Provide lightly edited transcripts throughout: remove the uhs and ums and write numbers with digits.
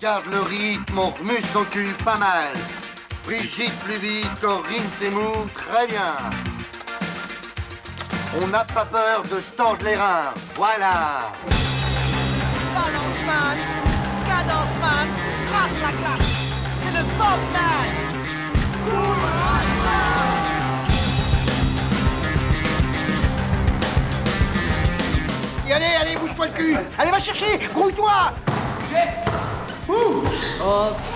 garde le rythme, on remue son cul pas mal. Brigitte plus vite, Corinne c'est mou, très bien. On n'a pas peur de se tordre les reins, voilà. Balance man, cadence man, trace la classe, c'est le Bob man. Et allez, bouge-toi le cul. Allez, va chercher, grouille-toi.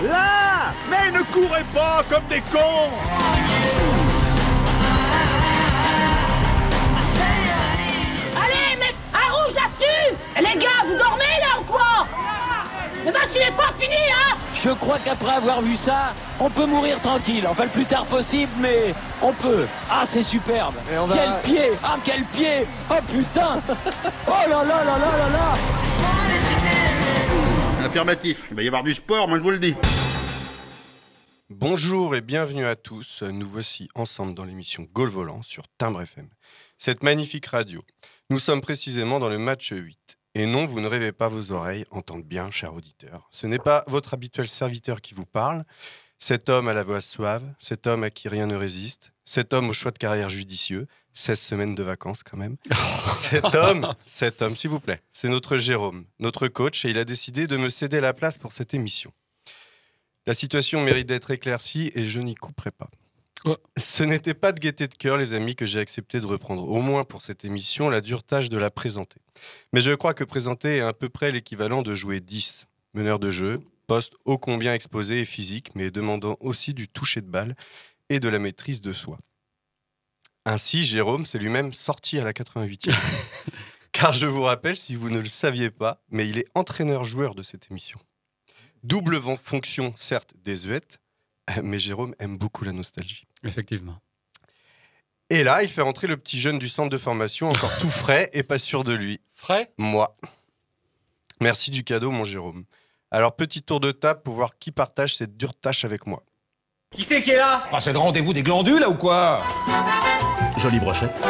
Là! Mais ne courez pas comme des cons! Allez, mets un rouge là-dessus! Et les gars, vous dormez là ou quoi? Le match il est pas fini, hein? Je crois qu'après avoir vu ça, on peut mourir tranquille. Enfin, le plus tard possible, mais on peut. Ah, c'est superbe. Quel pied! Ah, quel pied! Oh putain! Oh là là là là là là! Affirmatif, il va y avoir du sport, moi je vous le dis. Bonjour et bienvenue à tous, nous voici ensemble dans l'émission Gaulle Volant sur Timbre FM. Cette magnifique radio, nous sommes précisément dans le match 8. Et non, vous ne rêvez pas, vos oreilles entendent bien, chers auditeurs. Ce n'est pas votre habituel serviteur qui vous parle, cet homme à la voix suave, cet homme à qui rien ne résiste, cet homme au choix de carrière judicieux, 16 semaines de vacances quand même. Cet homme, s'il vous plaît, c'est notre Jérôme, notre coach, et il a décidé de me céder la place pour cette émission. La situation mérite d'être éclaircie et je n'y couperai pas. Ouais. Ce n'était pas de gaieté de cœur, les amis, que j'ai accepté de reprendre, au moins pour cette émission, la dure tâche de la présenter. Mais je crois que présenter est à peu près l'équivalent de jouer 10. Meneur de jeu, poste ô combien exposé et physique, mais demandant aussi du toucher de balle et de la maîtrise de soi. Ainsi, Jérôme s'est lui-même sorti à la 88e. Car je vous rappelle, si vous ne le saviez pas, mais il est entraîneur-joueur de cette émission. Double fonction, certes désuète, mais Jérôme aime beaucoup la nostalgie. Effectivement. Et là, il fait rentrer le petit jeune du centre de formation, encore tout frais et pas sûr de lui. Frais ? Moi. Merci du cadeau, mon Jérôme. Alors, petit tour de table pour voir qui partage cette dure tâche avec moi. Qui c'est qui est là? Enfin, c'est le rendez-vous des glandules, là, ou quoi? Jolie brochette.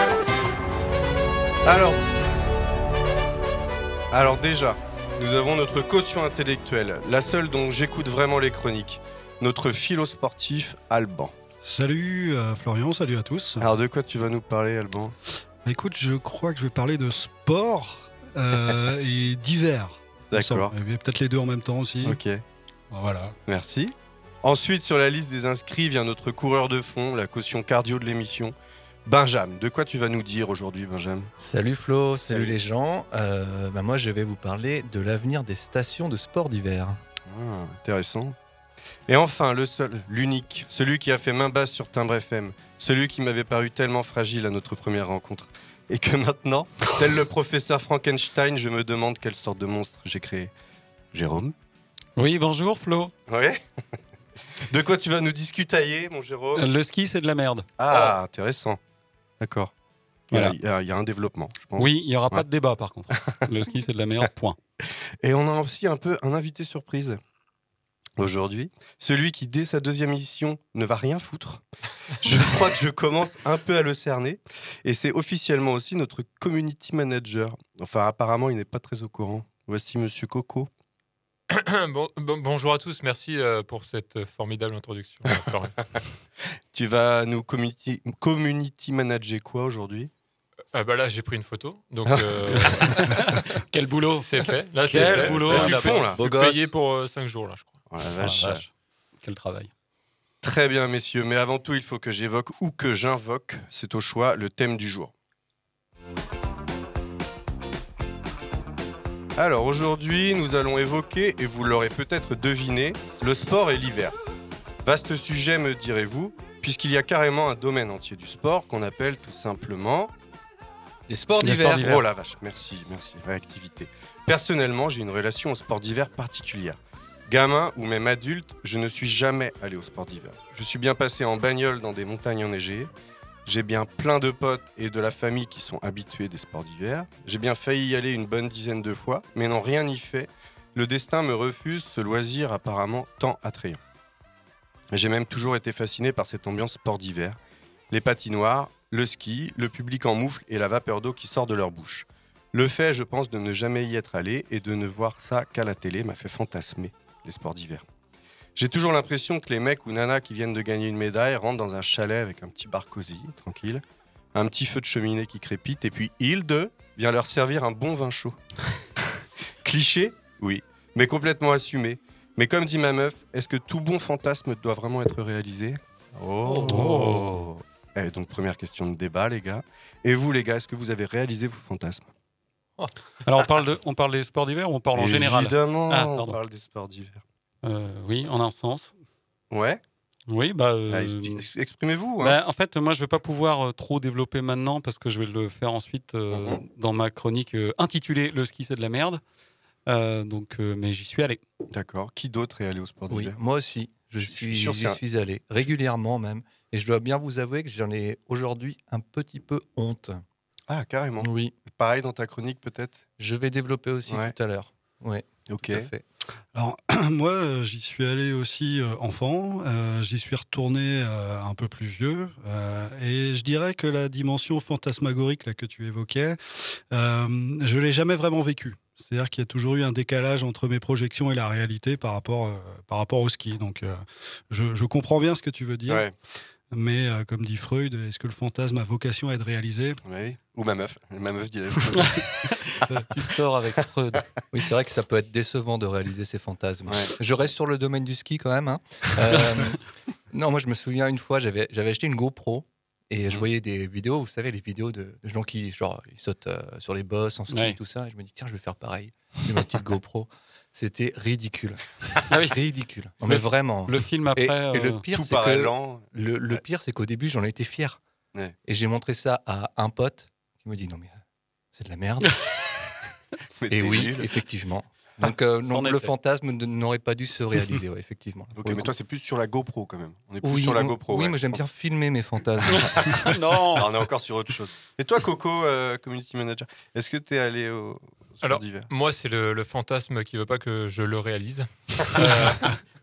Alors déjà, nous avons notre caution intellectuelle, la seule dont j'écoute vraiment les chroniques. Notre philo sportif, Alban. Salut Florian, salut à tous. Alors de quoi tu vas nous parler, Alban? Écoute, je crois que je vais parler de sport et d'hiver. D'accord. Et peut-être les deux en même temps aussi. Ok. Voilà. Merci. Ensuite, sur la liste des inscrits vient notre coureur de fond, la caution cardio de l'émission, Benjamin. De quoi tu vas nous dire aujourd'hui, Benjamin? Salut Flo, salut les gens. Moi, je vais vous parler de l'avenir des stations de sport d'hiver. Ah, intéressant. Et enfin, le seul, l'unique, celui qui a fait main basse sur Timbre FM, celui qui m'avait paru tellement fragile à notre première rencontre, et que maintenant, tel le professeur Frankenstein, je me demande quelle sorte de monstre j'ai créé. Jérôme? Oui, bonjour Flo. Oui. De quoi tu vas nous discutailler, mon Jérôme? Le ski, c'est de la merde. Ah, intéressant. D'accord. Voilà. Il y a un développement, je pense. Oui, il n'y aura pas de débat par contre. Le ski, c'est de la merde, point. Et on a aussi un invité surprise aujourd'hui. Celui qui, dès sa deuxième émission, ne va rien foutre. Je crois que je commence un peu à le cerner. Et c'est officiellement aussi notre community manager. Enfin, apparemment, il n'est pas très au courant. Voici Monsieur Coco. Bonjour à tous, merci pour cette formidable introduction. Tu vas nous community manager quoi aujourd'hui? Là, j'ai pris une photo, donc quel boulot, c'est fait. Là, quel boulot, je suis fond là. Je suis payé pour 5 jours là, je crois. Oh la vache. Quel travail. Très bien, messieurs, mais avant tout, il faut que j'évoque ou que j'invoque, c'est au choix, le thème du jour. Alors aujourd'hui, nous allons évoquer, et vous l'aurez peut-être deviné, le sport et l'hiver. Vaste sujet, me direz-vous, puisqu'il y a carrément un domaine entier du sport qu'on appelle tout simplement... Les sports d'hiver. Oh la vache, merci, réactivité. Personnellement, j'ai une relation au sport d'hiver particulière. Gamin ou même adulte, je ne suis jamais allé au sport d'hiver. Je suis bien passé en bagnole dans des montagnes enneigées. J'ai bien plein de potes et de la famille qui sont habitués des sports d'hiver. J'ai bien failli y aller une bonne dizaine de fois, mais non, rien n'y fait. Le destin me refuse ce loisir apparemment tant attrayant. J'ai même toujours été fasciné par cette ambiance sport d'hiver. Les patinoires, le ski, le public en moufle et la vapeur d'eau qui sort de leur bouche. Le fait, je pense, de ne jamais y être allé et de ne voir ça qu'à la télé m'a fait fantasmer. les sports d'hiver. J'ai toujours l'impression que les mecs ou nanas qui viennent de gagner une médaille rentrent dans un chalet avec un petit bar cosy, tranquille, un petit feu de cheminée qui crépite, et puis Hilde vient leur servir un bon vin chaud. Cliché ? Oui, mais complètement assumé. Mais comme dit ma meuf, est-ce que tout bon fantasme doit vraiment être réalisé ? Oh. Et donc, première question de débat, les gars. Et vous, les gars, est-ce que vous avez réalisé vos fantasmes ? Alors, on parle des sports d'hiver ou on parle en général ? Évidemment, on parle des sports d'hiver. Oui, en un sens. Ouais. Oui, exprimez-vous. En fait, moi, je ne vais pas pouvoir trop développer maintenant parce que je vais le faire ensuite dans ma chronique intitulée « Le ski, c'est de la merde ». Mais j'y suis allé. D'accord. Qui d'autre est allé au sport d'hiver ? Moi aussi. J'y suis allé, régulièrement même. Et je dois bien vous avouer que j'en ai aujourd'hui un petit peu honte. Ah, carrément. Oui. Pareil dans ta chronique, peut-être ? Je vais développer aussi tout à l'heure. Oui. Ok. Tout à fait. Alors, moi, j'y suis allé aussi enfant. J'y suis retourné un peu plus vieux. Et je dirais que la dimension fantasmagorique là, que tu évoquais, je ne l'ai jamais vraiment vécue. C'est-à-dire qu'il y a toujours eu un décalage entre mes projections et la réalité par rapport au ski. Donc, je comprends bien ce que tu veux dire. Ouais. Mais comme dit Freud, est-ce que le fantasme a vocation à être réalisé ? Oui. Ou ma meuf. Ma meuf dit la Tu sors avec Freud. Oui, c'est vrai que ça peut être décevant de réaliser ces fantasmes. Ouais. Je reste sur le domaine du ski quand même. Hein. Non, moi je me souviens une fois, j'avais acheté une GoPro et je voyais des vidéos, vous savez, les vidéos de gens qui ils sautent sur les bosses en ski et tout ça. Et je me dis, tiens, je vais faire pareil. J'ai ma petite GoPro. C'était ridicule. Ah oui. Ridicule. Non, mais vraiment. Le film après. Et le pire, c'est que le pire, c'est qu'au début, j'en étais fier. Ouais. Et j'ai montré ça à un pote qui me dit non mais c'est de la merde. Et oui, effectivement. Donc le fantasme n'aurait pas dû se réaliser, effectivement. Ok, mais toi c'est plus sur la GoPro quand même. On est plus oui, sur la GoPro. Oui, moi j'aime bien filmer mes fantasmes. Non. Alors, on est encore sur autre chose. Et toi, Coco, community manager, est-ce que tu es allé au sport d'hiver ? Moi, c'est le fantasme qui veut pas que je le réalise.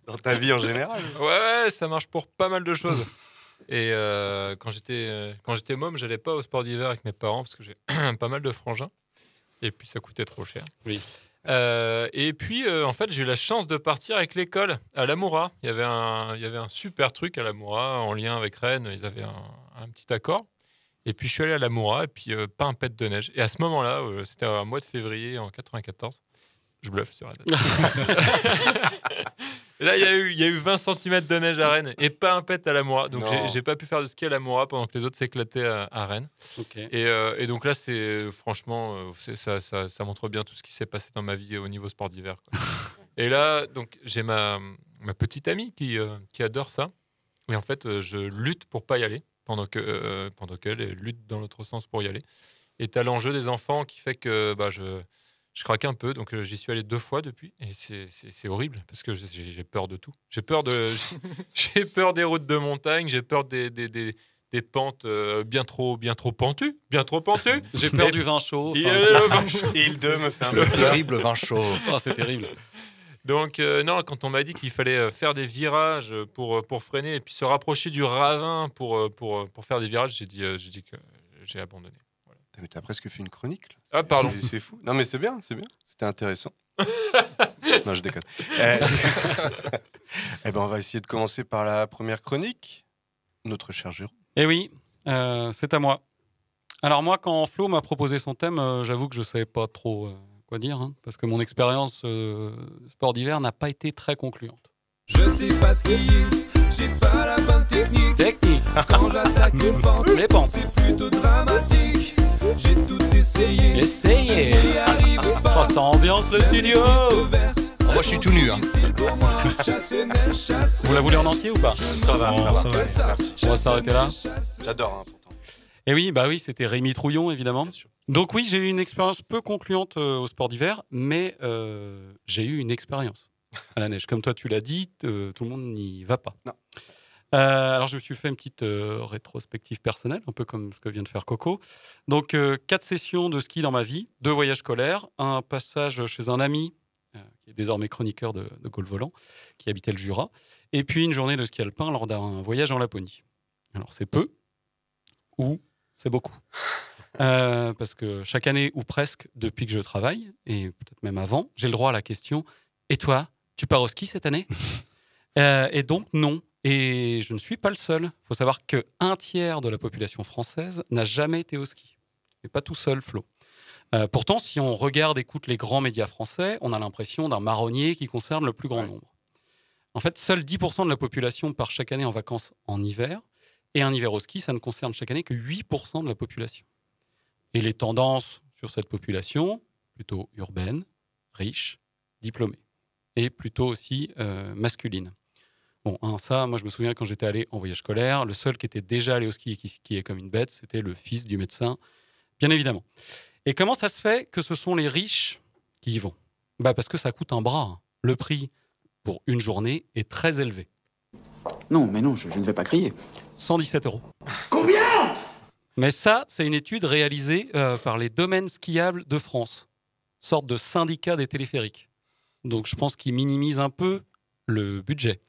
Dans ta vie en général ? Ouais, ça marche pour pas mal de choses. Et quand j'étais môme, j'allais pas au sport d'hiver avec mes parents parce que j'ai pas mal de frangins. Et puis ça coûtait trop cher. Oui. Et puis en fait, j'ai eu la chance de partir avec l'école à l'Amoura. Il y avait un super truc à l'Amoura en lien avec Rennes. Ils avaient un petit accord. Et puis je suis allé à l'Amoura et puis pas un pet de neige. Et à ce moment-là, c'était un mois de février en 94. Je bluffe sur la date. Et là, il y a eu 20 cm de neige à Rennes et pas un pet à l'Amoura. Donc, j'ai pas pu faire de ski à l'Amoura pendant que les autres s'éclataient à Rennes. Okay. Et donc là, franchement, ça montre bien tout ce qui s'est passé dans ma vie au niveau sport d'hiver. Et là, donc, j'ai ma petite amie qui adore ça. Et en fait, je lutte pour pas y aller pendant qu'elle lutte dans l'autre sens pour y aller. Et t'as l'enjeu des enfants qui fait que je craque un peu, donc j'y suis allé 2 fois depuis, et c'est horrible, parce que j'ai peur de tout. J'ai peur des routes de montagne, j'ai peur des pentes bien trop pentues. J'ai peur du vin chaud. Hilde me fait un peu le terrible vin chaud. Oh, c'est terrible. Donc non, quand on m'a dit qu'il fallait faire des virages pour freiner, et puis se rapprocher du ravin pour faire des virages, j'ai dit que j'ai abandonné. Mais t'as presque fait une chronique là. Ah pardon. C'est fou. Non mais c'est bien. C'était intéressant. Non, je déconne. Eh ben on va essayer de commencer par la première chronique. Notre cher Jérôme. Eh oui, c'est à moi. Alors moi, quand Flo m'a proposé son thème, j'avoue que je savais pas trop quoi dire, parce que mon expérience sport d'hiver n'a pas été très concluante. Je sais pas skier, j'ai pas la bonne technique. Quand j'attaque les pentes, c'est plutôt dramatique. J'ai tout essayé. Oh, ça ambiance le studio. Moi je suis tout nu. Vous la voulez en entier ou pas ? Ça va. Merci. On va s'arrêter là. J'adore pourtant. Et oui, c'était Rémi Trouillon évidemment. Donc oui, j'ai eu une expérience peu concluante au sport d'hiver, mais j'ai eu une expérience à la neige. Comme toi tu l'as dit, tout le monde n'y va pas. Non. Alors, je me suis fait une petite rétrospective personnelle, un peu comme ce que vient de faire Coco. Donc, 4 sessions de ski dans ma vie, 2 voyages scolaires, un passage chez un ami, qui est désormais chroniqueur de Gaulle Volant, qui habitait le Jura, et puis une journée de ski alpin lors d'un voyage en Laponie. Alors, c'est peu ou c'est beaucoup. Parce que chaque année, ou presque, depuis que je travaille, et peut-être même avant, j'ai le droit à la question « Et toi, Tu pars au ski cette année ? Et donc, non. Et je ne suis pas le seul. Il faut savoir qu'un tiers de la population française n'a jamais été au ski. Et pas tout seul, Flo. Pourtant, si on regarde, écoute les grands médias français, on a l'impression d'un marronnier qui concerne le plus grand nombre. En fait, seuls 10% de la population part chaque année en vacances en hiver. Et un hiver au ski, ça ne concerne chaque année que 8% de la population. Et les tendances sur cette population, plutôt urbaine, riche, diplômée. Et plutôt aussi masculine. Bon, ça, moi je me souviens quand j'étais allé en voyage scolaire, le seul qui était déjà allé au ski et qui skiait comme une bête, c'était le fils du médecin, bien évidemment. Et comment ça se fait que ce sont les riches qui y vont ? Parce que ça coûte un bras. Le prix pour une journée est très élevé. Non, mais non, je ne vais pas crier. 117 €. Combien ? Mais ça, c'est une étude réalisée par les domaines skiables de France, sorte de syndicat des téléphériques. Donc je pense qu'ils minimisent un peu le budget.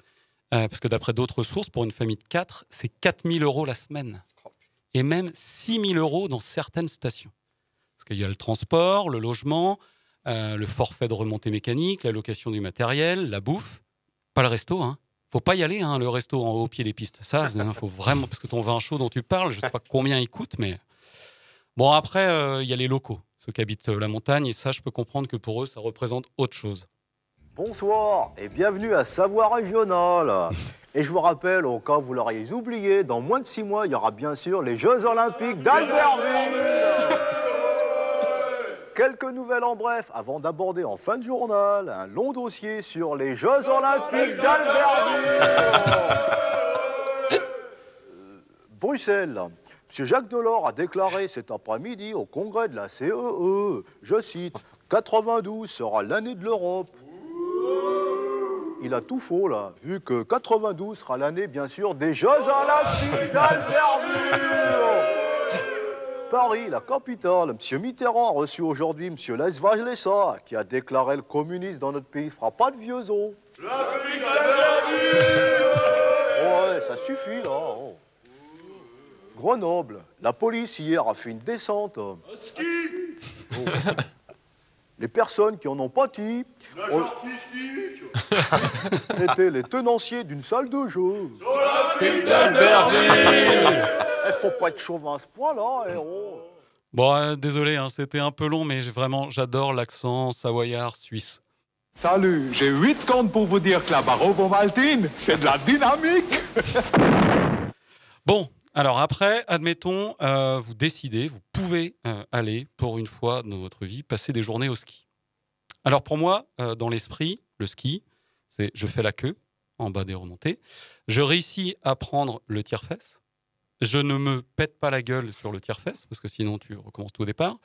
Parce que d'après d'autres sources, pour une famille de 4, c'est 4 000 € la semaine. Et même 6 000 € dans certaines stations. Parce qu'il y a le transport, le logement, le forfait de remontée mécanique, la location du matériel, la bouffe. Pas le resto, hein. Faut pas y aller, hein, le resto en haut au pied des pistes. Ça, faut vraiment... Parce que ton vin chaud dont tu parles, je sais pas combien il coûte, mais... Bon, après, il y a les locaux, ceux qui habitent la montagne. Et ça, je peux comprendre que pour eux, ça représente autre chose. Bonsoir et bienvenue à Savoie Régionale. Et je vous rappelle, au cas où vous l'auriez oublié, dans moins de 6 mois, il y aura bien sûr les Jeux Olympiques d'Albertville. Quelques nouvelles en bref, avant d'aborder en fin de journal un long dossier sur les Jeux Olympiques d'Albertville. Bruxelles. M. Jacques Delors a déclaré cet après-midi au congrès de la CEE, je cite, « 92 sera l'année de l'Europe ». Il a tout faux, là, vu que 92 sera l'année, bien sûr, des Jeux Olympiques d'Albertville. Paris, la capitale. M. Mitterrand a reçu aujourd'hui M. Lech Walesa, qui a déclaré le communisme dans notre pays ne fera pas de vieux os. La République d'Albertville. Ouais, ça suffit, là. Oh. Grenoble, la police hier a fait une descente. Oh. Les personnes qui en ont pâti étaient les tenanciers d'une salle de jeu. Il faut pas être chauvin à ce point-là, héros. Bon, désolé, hein, c'était un peu long, mais vraiment, j'adore l'accent savoyard suisse. Salut, j'ai 8 secondes pour vous dire que la Barovo-Maltine, c'est de la dynamique. Bon. Alors après, admettons, vous décidez, vous pouvez aller, pour une fois dans votre vie, passer des journées au ski. Alors pour moi, dans l'esprit, le ski, c'est je fais la queue en bas des remontées, je réussis à prendre le tire-fesse, je ne me pète pas la gueule sur le tire-fesse, parce que sinon tu recommences tout au départ.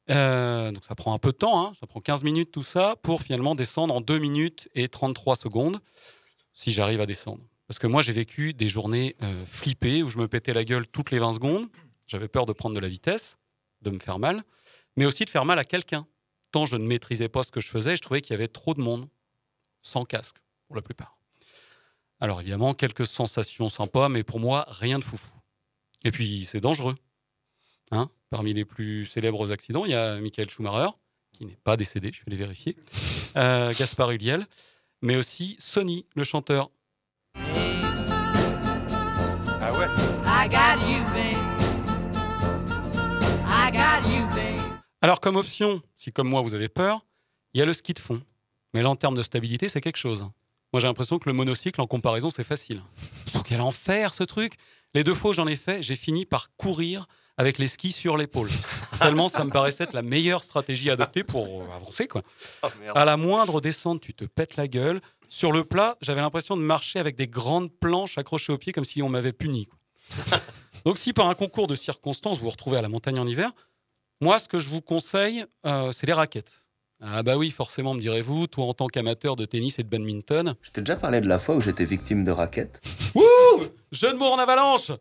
Donc ça prend un peu de temps, hein, ça prend 15 minutes tout ça, pour finalement descendre en 2 minutes et 33 secondes, si j'arrive à descendre. Parce que moi, j'ai vécu des journées flippées où je me pétais la gueule toutes les 20 secondes. J'avais peur de prendre de la vitesse, de me faire mal, mais aussi de faire mal à quelqu'un. Tant je ne maîtrisais pas ce que je faisais, je trouvais qu'il y avait trop de monde, sans casque, pour la plupart. Alors évidemment, quelques sensations sympas, mais pour moi, rien de foufou. Et puis, c'est dangereux. Hein, parmi les plus célèbres accidents, il y a Michael Schumacher, qui n'est pas décédé, je vais les vérifier, Gaspard Ulliel, mais aussi Sonny, le chanteur. Ah ouais. I got you, babe. I got you, babe. Alors comme option, si comme moi vous avez peur, il y a le ski de fond. Mais là en termes de stabilité, c'est quelque chose. Moi j'ai l'impression que le monocycle en comparaison c'est facile. Quel enfer ce truc. Les 2 fois où j'en ai fait, j'ai fini par courir avec les skis sur l'épaule. Tellement ça me paraissait être la meilleure stratégie à adopter pour avancer, quoi. Oh, à la moindre descente, tu te pètes la gueule. Sur le plat, j'avais l'impression de marcher avec des grandes planches accrochées aux pieds comme si on m'avait puni, quoi. Donc si par un concours de circonstances vous vous retrouvez à la montagne en hiver, moi ce que je vous conseille, c'est les raquettes. Ah bah oui, forcément, me direz-vous, toi en tant qu'amateur de tennis et de badminton. Je t'ai déjà parlé de la fois où j'étais victime de raquettes. Wouh! Jeu de mots en avalanche!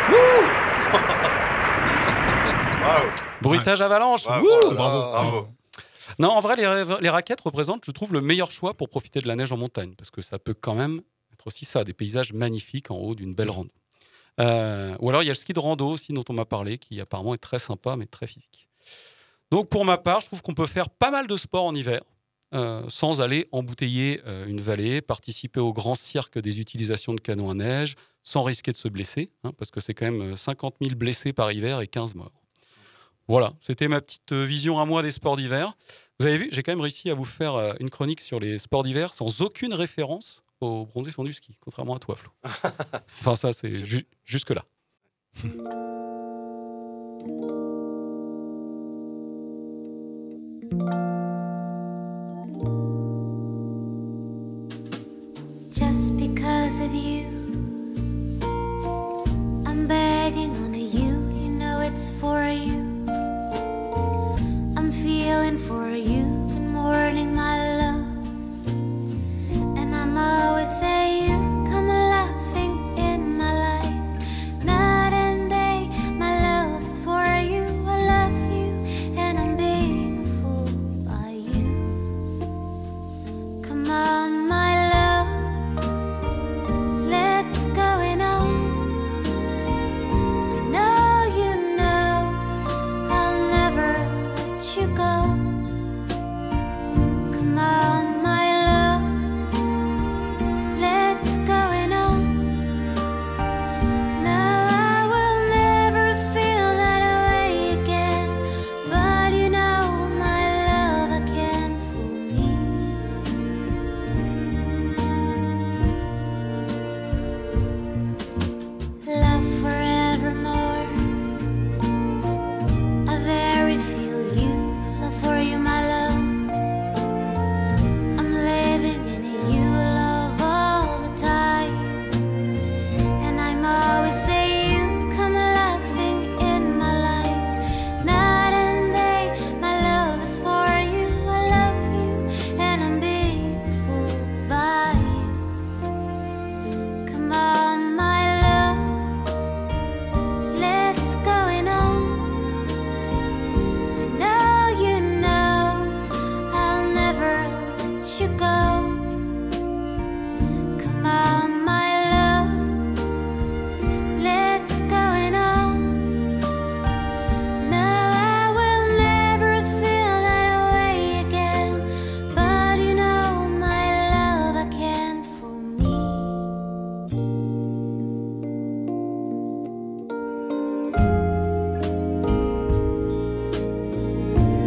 Wouh! Wow. Bruitage avalanche! Wow, Wouh! bravo. Non, en vrai, les raquettes représentent, je trouve, le meilleur choix pour profiter de la neige en montagne. Parce que ça peut quand même être aussi ça, des paysages magnifiques en haut d'une belle rando. Ou alors, il y a le ski de rando aussi dont on m'a parlé, qui apparemment est très sympa, mais très physique. Donc pour ma part, je trouve qu'on peut faire pas mal de sport en hiver sans aller embouteiller une vallée, participer au grand cirque des utilisations de canons à neige, sans risquer de se blesser, parce que c'est quand même 50 000 blessés par hiver et 15 morts. Voilà, c'était ma petite vision à moi des sports d'hiver. Vous avez vu, j'ai quand même réussi à vous faire une chronique sur les sports d'hiver sans aucune référence au bronzé fond du ski, contrairement à toi, Flo. Enfin, ça, c'est jusque-là. Just because of you, I'm begging on you, you know it's for you. I'm feeling for you, good morning my love. And I'm always saying, come laughing in my life. Night and day, my love is for you. I love you, and I'm being a fool by you. Come on my love, let's going on. I know you know I'll never let you go. Come on my love, let's going on. No, I will never feel that way again. But you know my love, I can't fool me. Love forevermore. I very feel you, love for you, my love. I'm living in you, love all the time. And I'm always saying, come laughing in my life. Night and day, my love is for you. I love you, and I'm being fooled by you. Come on, my love, let's going on. I know you know I'll never let you go. Come on, my love, let's going on. No, I will never feel that way again. But you know my love, I can't fool me.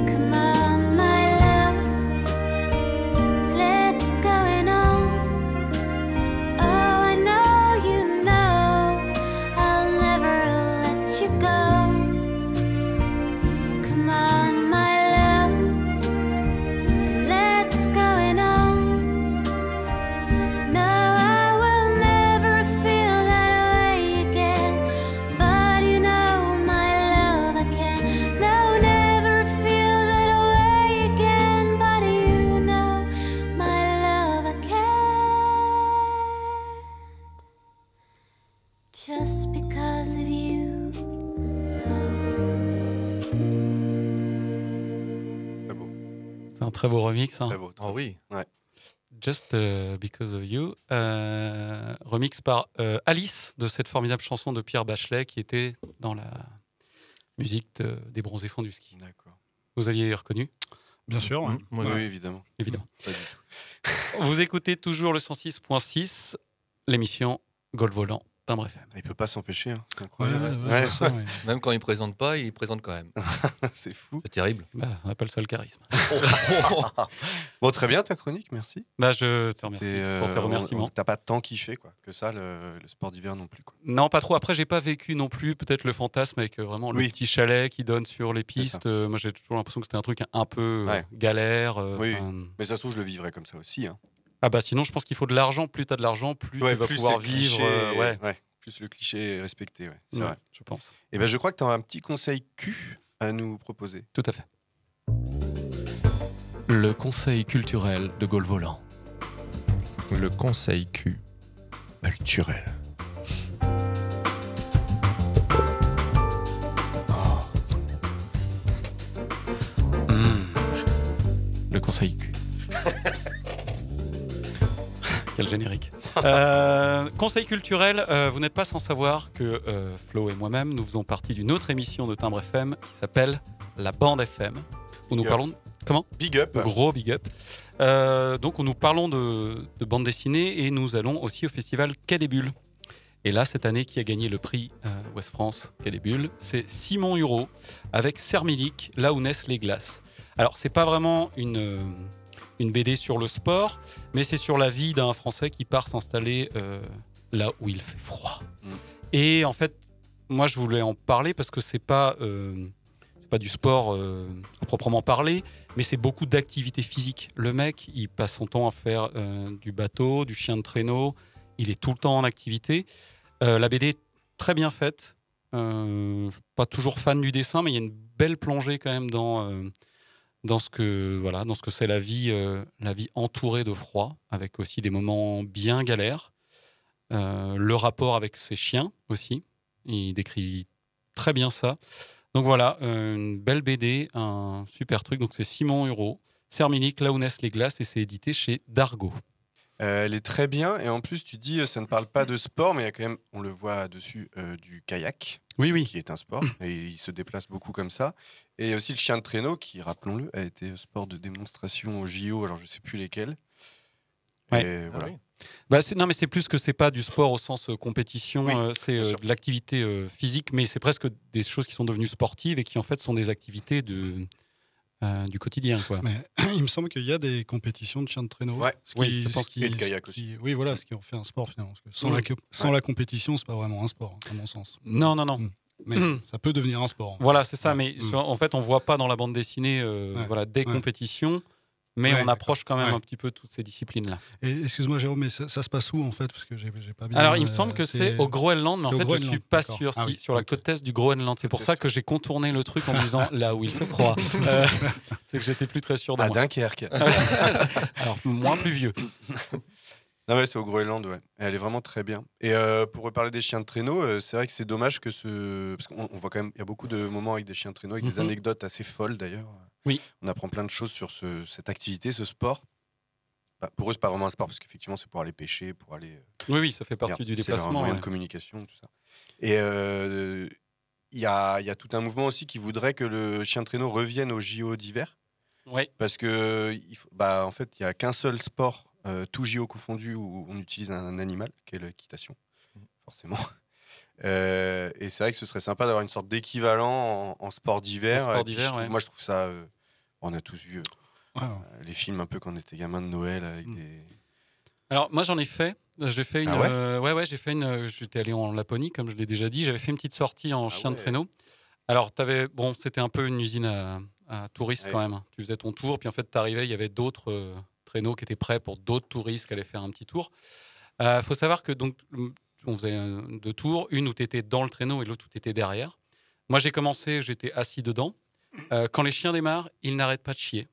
Come on, my love, let's going on. Oh, I know you know I'll never let you go. Come on, my love, let's going on. No, I will never feel that way again. But you know my love, I can't. No, never feel that way again. But you know my love, I can't. Just because of you. C'est un très beau remix. Hein. Très beau. Oh oui. Ouais. Just Because of You. Remix par Alice de cette formidable chanson de Pierre Bachelet qui était dans la musique des Bronzés fonds du ski. D'accord. Vous aviez reconnu? Bien sûr. Ouais. Moi, Oui, évidemment. Évidemment. Pas du tout. Vous écoutez toujours le 106.6, l'émission Golf Volant Timbre FM. Il peut pas s'empêcher, hein. C'est incroyable. Ouais, ça, ouais. Même quand il présente pas, il présente quand même. C'est fou. C'est terrible. Bah, on appelle ça le charisme. Bon, très bien ta chronique, merci. Bah, je te remercie pour tes remerciements. T'as pas tant kiffé quoi, que ça, le sport d'hiver non plus. Quoi. Non, pas trop. Après, j'ai pas vécu non plus peut-être le fantasme avec vraiment le petit chalet qui donne sur les pistes. Moi, j'ai toujours l'impression que c'était un truc un peu galère. Oui, mais ça se trouve, je le vivrais comme ça aussi. Hein. Ah bah sinon, je pense qu'il faut de l'argent. Plus tu as de l'argent, plus tu vas pouvoir vivre. Plus le cliché est respecté, c'est vrai. Je pense. Et ben, je crois que tu as un petit conseil Q à nous proposer. Tout à fait. Le conseil culturel de Golf Volant. Le conseil Q. Culturel. Le conseil Q. Quel générique. Conseil culturel, vous n'êtes pas sans savoir que Flo et moi-même, nous faisons partie d'une autre émission de Timbre FM qui s'appelle la bande FM, où nous Big up. parlons... Comment ? Big up. Gros big up. Donc, où nous parlons de bande dessinée et nous allons aussi au festival Quai des Bulles. Et là, cette année, qui a gagné le prix Ouest France Quai des Bulles, c'est Simon Hureau avec Sermilik, là où naissent les glaces. Alors, c'est pas vraiment une BD sur le sport, mais c'est sur la vie d'un Français qui part s'installer là où il fait froid. Et en fait, moi, je voulais en parler parce que c'est pas du sport à proprement parler, mais c'est beaucoup d'activités physiques. Le mec, il passe son temps à faire du bateau, du chien de traîneau. Il est tout le temps en activité. La BD est très bien faite. Pas toujours fan du dessin, mais il y a une belle plongée quand même dans ce que c'est la vie entourée de froid, avec aussi des moments bien galères. Le rapport avec ses chiens aussi. Il décrit très bien ça. Donc voilà, une belle BD, un super truc. Donc c'est Simon Hureau, Sermilik, là où naissent les glaces, et c'est édité chez Dargaud. Elle est très bien, et en plus tu dis ça ne parle pas de sport, mais il y a quand même, on le voit dessus, du kayak, oui. qui est un sport, et il se déplace beaucoup comme ça. Et il y a aussi le chien de traîneau qui, rappelons-le, a été sport de démonstration au JO, alors je ne sais plus lesquels. Ouais. Et voilà. Non, mais c'est plus que c'est pas du sport au sens compétition, c'est de l'activité physique, mais c'est presque des choses qui sont devenues sportives et qui en fait sont des activités du quotidien, quoi. Mais il me semble qu'il y a des compétitions de chiens de traîneau. Ouais, oui, je pense qu'il y a le kayak aussi. Oui, voilà, ce qui en fait un sport finalement. Parce que sans la compétition, c'est pas vraiment un sport, à mon sens. Non. Mais ça peut devenir un sport. Voilà, c'est ça. Mais en fait, on voit pas dans la bande dessinée des compétitions. Mais on approche quand même un petit peu toutes ces disciplines-là. Et excuse-moi Jérôme, mais ça se passe où en fait? Parce que j'ai pas bien. Alors il me semble que c'est au Groenland, mais en fait je suis pas sûr. Ah, oui. Sur la côte est du Groenland. C'est pour ça que j'ai contourné le truc en disant là où il fait froid. C'est que j'étais plus très sûr de moi. Dunkerque. Alors moins plus vieux. Non ouais, c'est au Groenland, ouais. Et elle est vraiment très bien. Et pour reparler des chiens de traîneau, c'est vrai que c'est dommage que parce qu'on voit quand même, il y a beaucoup de moments avec des chiens de traîneau, avec des anecdotes assez folles d'ailleurs. Oui. On apprend plein de choses sur cette activité, ce sport. Pour eux, c'est pas vraiment un sport parce qu'effectivement, c'est pour aller pêcher, pour aller. Oui, ça fait partie du déplacement. C'est un moyen de communication, tout ça. Et il y a tout un mouvement aussi qui voudrait que le chien de traîneau revienne au JO d'hiver. Oui. Parce que, en fait, il y a qu'un seul sport. Tout JO confondu où on utilise un animal, qui est l'équitation, forcément. Et c'est vrai que ce serait sympa d'avoir une sorte d'équivalent en sport d'hiver. Moi, je trouve ça... on a tous vu les films un peu quand on était gamin de Noël avec des... Alors, moi, j'en ai fait. J'ai fait une... Ah j'ai fait une... J'étais allé en Laponie, comme je l'ai déjà dit. J'avais fait une petite sortie en chien de traîneau. Alors, c'était un peu une usine à touristes quand même. Tu faisais ton tour, puis en fait, tu arrivais, il y avait d'autres... traîneaux qui étaient prêts pour d'autres touristes qui allaient faire un petit tour. Faut savoir que donc on faisait deux tours, une où tu étais dans le traîneau et l'autre où tu étais derrière. Moi j'ai commencé, j'étais assis dedans. Quand les chiens démarrent, ils n'arrêtent pas de chier.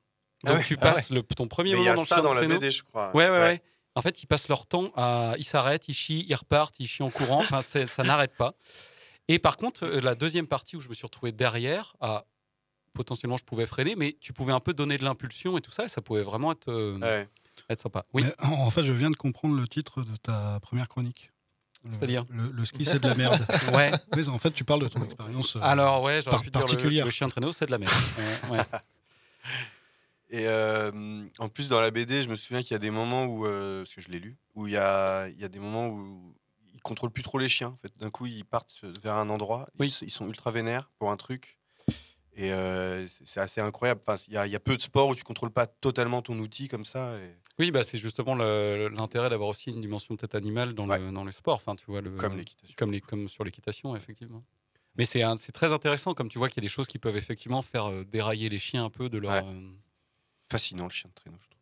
Donc tu passes ton premier moment dans le chien de traîneau. BD, je crois. Ouais. En fait, ils passent leur temps ils s'arrêtent, ils chient, ils repartent, ils chient en courant. Enfin, ça n'arrête pas. Et par contre, la deuxième partie où je me suis retrouvé derrière, potentiellement je pouvais freiner, mais tu pouvais un peu donner de l'impulsion et tout ça, et ça pouvait vraiment être sympa. Oui. Mais en fait, je viens de comprendre le titre de ta première chronique. C'est-à-dire le ski, c'est de la merde. Ouais. Mais en fait, tu parles de ton expérience Alors, j'aurais pu particulière. Dire le chien de traîneau, c'est de la merde. Ouais. Et en plus, dans la BD, je me souviens qu'il y a des moments où, parce que je l'ai lu, où il y a des moments où ils contrôlent plus trop les chiens. En fait. D'un coup, ils partent vers un endroit, ils sont ultra vénères pour un truc. Et c'est assez incroyable. Enfin, il y a peu de sports où tu contrôles pas totalement ton outil comme ça. Oui, c'est justement l'intérêt d'avoir aussi une dimension peut-être animale dans le sport. Enfin, tu vois, comme l'équitation. Comme sur l'équitation, effectivement. Mais c'est très intéressant, comme tu vois qu'il y a des choses qui peuvent effectivement faire dérailler les chiens un peu de leur... Fascinant, le chien de traîneau, je trouve.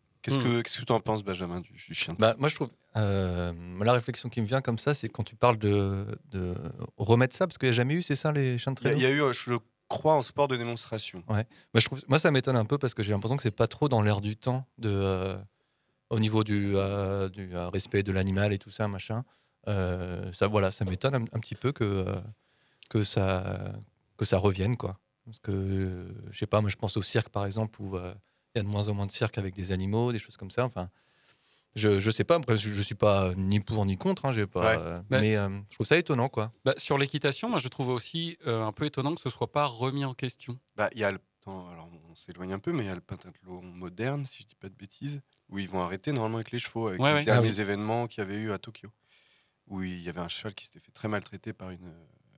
Qu'est-ce que tu en penses, Benjamin, du chien de traîneau? Moi, je trouve... la réflexion qui me vient comme ça, c'est quand tu parles de remettre ça, parce qu'il n'y a jamais eu, c'est ça, les chiens de traîneau? Il y a eu... je crois en sport de démonstration. Ouais. Moi, ça m'étonne un peu parce que j'ai l'impression que c'est pas trop dans l'air du temps au niveau du respect de l'animal et tout ça, machin. Ça m'étonne un petit peu que ça revienne, quoi. Parce que je sais pas, moi je pense au cirque par exemple où il y a de moins en moins de cirque avec des animaux, des choses comme ça. Enfin, Je sais pas, après, je suis pas ni pour ni contre, hein, j'ai pas, mais je trouve ça étonnant, quoi. Sur l'équitation, moi je trouve aussi un peu étonnant que ce soit pas remis en question. Il y a alors on s'éloigne un peu, mais il y a le pentathlon moderne, si je dis pas de bêtises, où ils vont arrêter normalement avec les chevaux, avec les derniers événements qu'il y avait eu à Tokyo, où il y avait un cheval qui s'était fait très maltraiter par une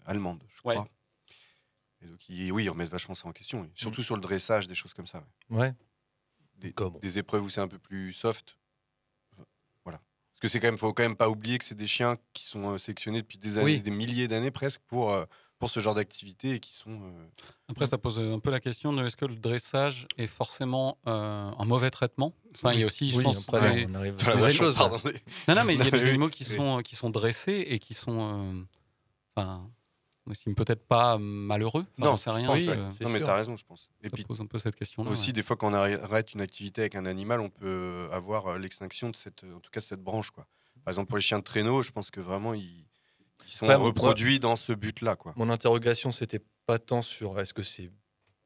Allemande, je crois. Et donc ils remettent vachement ça en question, surtout sur le dressage, des choses comme ça. Ouais. Des épreuves où c'est un peu plus soft. Voilà. Parce que c'est quand même, faut quand même pas oublier que c'est des chiens qui sont sélectionnés depuis des années, des milliers d'années presque pour ce genre d'activité et qui sont. Après, ça pose un peu la question de est-ce que le dressage est forcément un mauvais traitement. Enfin, il y a aussi, je pense, après, on arrive à des choses. Non, mais il y a des animaux qui sont dressés et qui sont, peut-être pas malheureux. Non, j'en sais rien. Non, mais t'as raison, je pense. Et puis pose un peu cette question-là. Aussi, des fois, quand on arrête une activité avec un animal, on peut avoir l'extinction de cette branche, quoi. Par exemple, pour les chiens de traîneau, je pense que vraiment ils sont reproduits dans ce but-là, quoi. Mon interrogation, c'était pas tant sur est-ce que c'est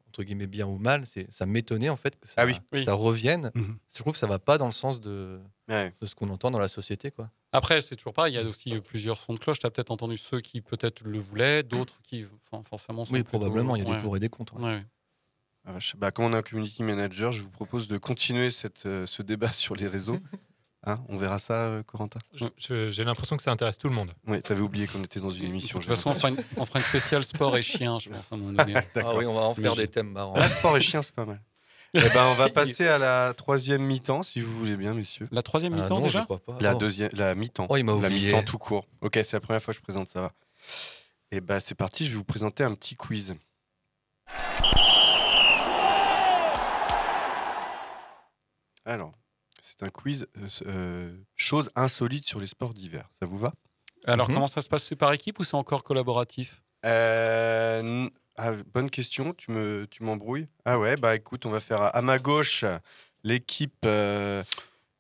entre guillemets bien ou mal, ça m'étonnait en fait que ça, ça revienne. Je trouve que ça va pas dans le sens de ce qu'on entend dans la société, quoi. Après, c'est toujours pareil, il y a aussi plusieurs sons de cloche. Tu as peut-être entendu ceux qui peut-être le voulaient, d'autres qui forcément sont. Oui, probablement, il y a des pour et des contre. Comme on est un community manager, je vous propose de continuer ce débat sur les réseaux. On verra ça, Corentin. J'ai l'impression que ça intéresse tout le monde. Oui, t'avais oublié qu'on était dans une émission. De toute façon, on fera une spéciale sport et chien, je pense, à un moment donné. Ah oui, on va en faire des thèmes marrants. Sport et chien, c'est pas mal. On va passer à la troisième mi-temps, si vous voulez bien, messieurs. La troisième mi-temps, déjà ? Je crois pas. La mi-temps. Oh, il m'a oublié. La mi-temps tout court. Ok, c'est la première fois que je présente, ça va. C'est parti, je vais vous présenter un petit quiz. Alors, c'est un quiz choses insolites sur les sports d'hiver. Ça vous va ? Alors, comment ça se passe ? C'est par équipe ou c'est encore collaboratif ? Bonne question, tu m'embrouilles. Ah ouais, écoute, on va faire à ma gauche l'équipe...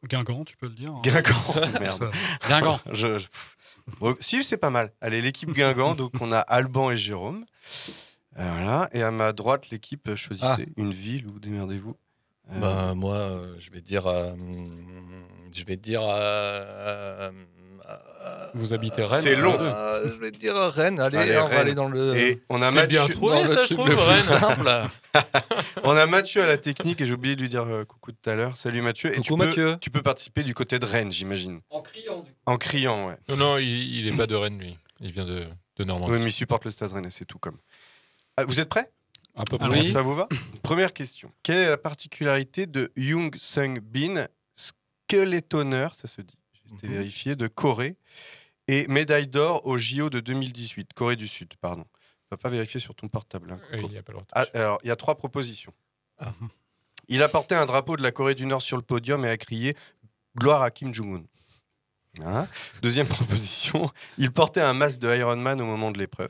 Guingamp, tu peux le dire. Guingamp, merde. Guingamp. Si, c'est pas mal. Allez, l'équipe Guingamp, donc on a Alban et Jérôme. Voilà. Et à ma droite, l'équipe, choisissez une ville ou démerdez-vous. Moi, je vais dire... Vous habitez Rennes. C'est long. Je vais dire Rennes. Allez, on va aller dans le... Et on a c'est bien trouvé, ça, je trouve, Rennes. On a Mathieu à la technique et j'ai oublié de lui dire coucou tout à l'heure. Salut Mathieu. Coucou Mathieu. Tu peux participer du côté de Rennes, j'imagine. En criant, du coup. En criant, ouais. Non, il est pas de Rennes, lui. Il vient de Normandie. Oui, mais il supporte le Stade Rennais, c'est tout comme. Vous êtes prêts ? À peu près. Oui. Ça vous va ? Première question. Quelle est la particularité de Young Sung Bin, skeletonneur, ça se dit, j'ai été vérifié, de Corée, et médaille d'or au JO de 2018, Corée du Sud, pardon. Tu vas pas vérifier sur ton portable. Il y a pas longtemps. Alors, il y a 3 propositions. Il a porté un drapeau de la Corée du Nord sur le podium et a crié « Gloire à Kim Jong-un ». Voilà. Deuxième proposition, il portait un masque de Iron Man au moment de l'épreuve.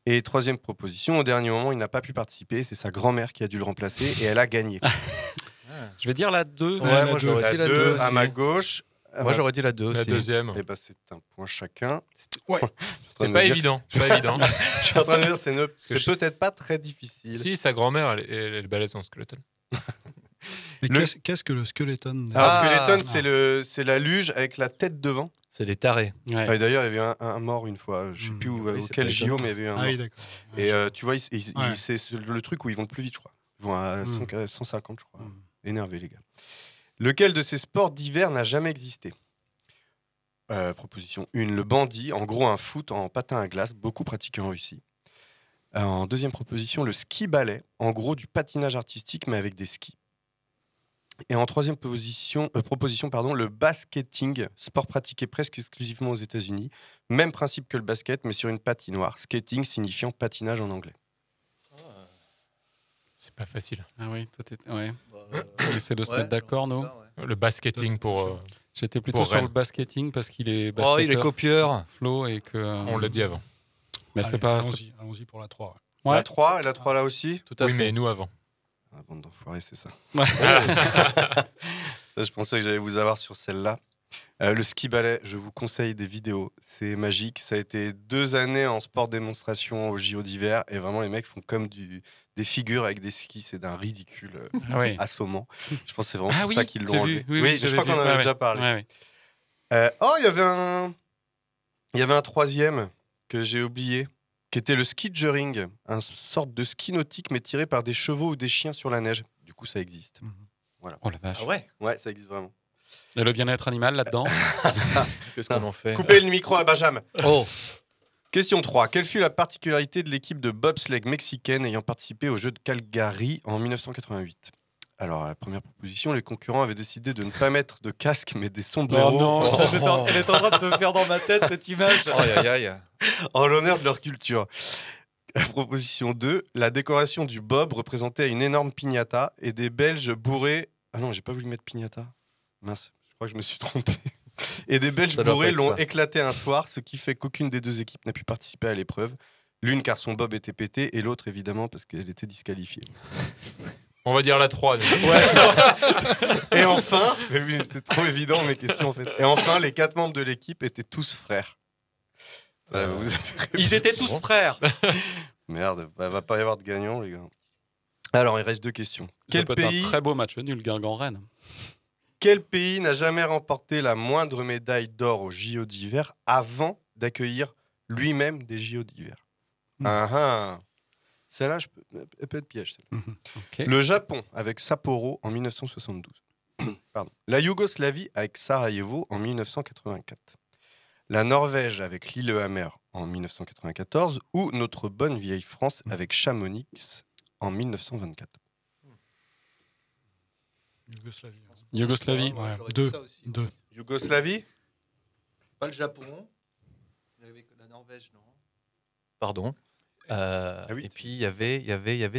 Et troisième proposition, au dernier moment, il n'a pas pu participer. C'est sa grand-mère qui a dû le remplacer et elle a gagné. Je vais dire la 2. Ouais, moi j'aurais dit la 2 à ma gauche. Moi j'aurais dit la 2 La aussi. deuxième. Et c'est un point chacun. Ouais. C'est pas évident. C'est pas évident. Je suis en train de dire c'est peut-être pas très difficile. Si, sa grand-mère, elle est balèze en skeleton. Mais qu'est-ce que le skeleton ? Alors, skeleton, c'est la luge avec la tête devant. C'est des tarés. Ouais. D'ailleurs, il y avait un mort une fois. Je sais plus auquel JO, mais il y avait eu un mort. Oui, d'accord. Et tu vois, c'est le truc où ils vont le plus vite, je crois. Ils vont à 150, je crois. Énervés, les gars. Lequel de ces sports d'hiver n'a jamais existé ? Proposition 1, le bandy, en gros un foot en patin à glace, beaucoup pratiqué en Russie. En deuxième proposition, le ski-ballet, en gros du patinage artistique, mais avec des skis. Et en troisième proposition, le basketing, sport pratiqué presque exclusivement aux États-Unis. Même principe que le basket, mais sur une patinoire. Skating signifiant patinage en anglais. C'est pas facile. Ah oui, toi t'étais... Ouais. On essaie de se mettre d'accord, nous. Le basketing pour... J'étais plutôt sur le basketing parce qu'il est basketteur. Oh, il est copieur. Flo et que... On l'a dit avant. Mais allez, c'est pas... Allons-y pour la 3. Ouais. La 3 et la 3 là aussi ? Tout à fait. Oui, mais nous avant. Ah, bande d'enfoirés, c'est ça. Ouais. Ça, je pensais que j'allais vous avoir sur celle-là. Le ski-ballet, je vous conseille des vidéos. C'est magique. Ça a été 2 années en sport démonstration au JO d'hiver. Et vraiment, les mecs font comme des des figures avec des skis, c'est d'un ridicule assommant. Je pense que c'est vraiment pour oui, ça qu'ils l'ont j'ai enlevé. vu, oui, je crois qu'on en avait déjà parlé. Il y avait un troisième que j'ai oublié, qui était le skidjuring, une sorte de ski nautique mais tiré par des chevaux ou des chiens sur la neige. Du coup, ça existe. Voilà. Oh la vache. Ah ouais. Ouais, ça existe vraiment. Et le bien-être animal là-dedans. Qu'est-ce qu'on en fait? Coupez le micro à Benjamin. Oh. Question 3. Quelle fut la particularité de l'équipe de bobsleigh mexicaine ayant participé aux Jeux de Calgary en 1988? Alors, la première proposition, les concurrents avaient décidé de ne pas mettre de casque, mais des sombreros. Oh non, elle est en train de se faire dans ma tête, cette image. En l'honneur de leur culture. La proposition 2, la décoration du bob représentait une énorme piñata et des Belges bourrés... Ah non, j'ai pas voulu mettre piñata. Mince, je crois que je me suis trompé. Et des Belges bourrés l'ont éclaté un soir, ce qui fait qu'aucune des deux équipes n'a pu participer à l'épreuve. L'une car son bob était pété et l'autre évidemment parce qu'elle était disqualifiée. On va dire la 3. Et enfin, c'était trop évident mes questions en fait. Et enfin, les 4 membres de l'équipe étaient tous frères. Ils étaient tous frères. Merde, va pas y avoir de gagnant les gars. Alors, il reste 2 questions. Quel pays... un très beau match nul, Guingamp-Rennes. Quel pays n'a jamais remporté la moindre médaille d'or aux JO d'hiver avant d'accueillir lui-même des JO d'hiver? Celle-là, elle peut être piège. Okay. Le Japon avec Sapporo en 1972. Pardon. La Yougoslavie avec Sarajevo en 1984. La Norvège avec Lillehammer en 1994 ou notre bonne vieille France avec Chamonix en 1924. Yougoslavie. Ouais, 2. Yougoslavie. Pas le Japon. Avec la Norvège, non. Pardon. Et puis il y avait,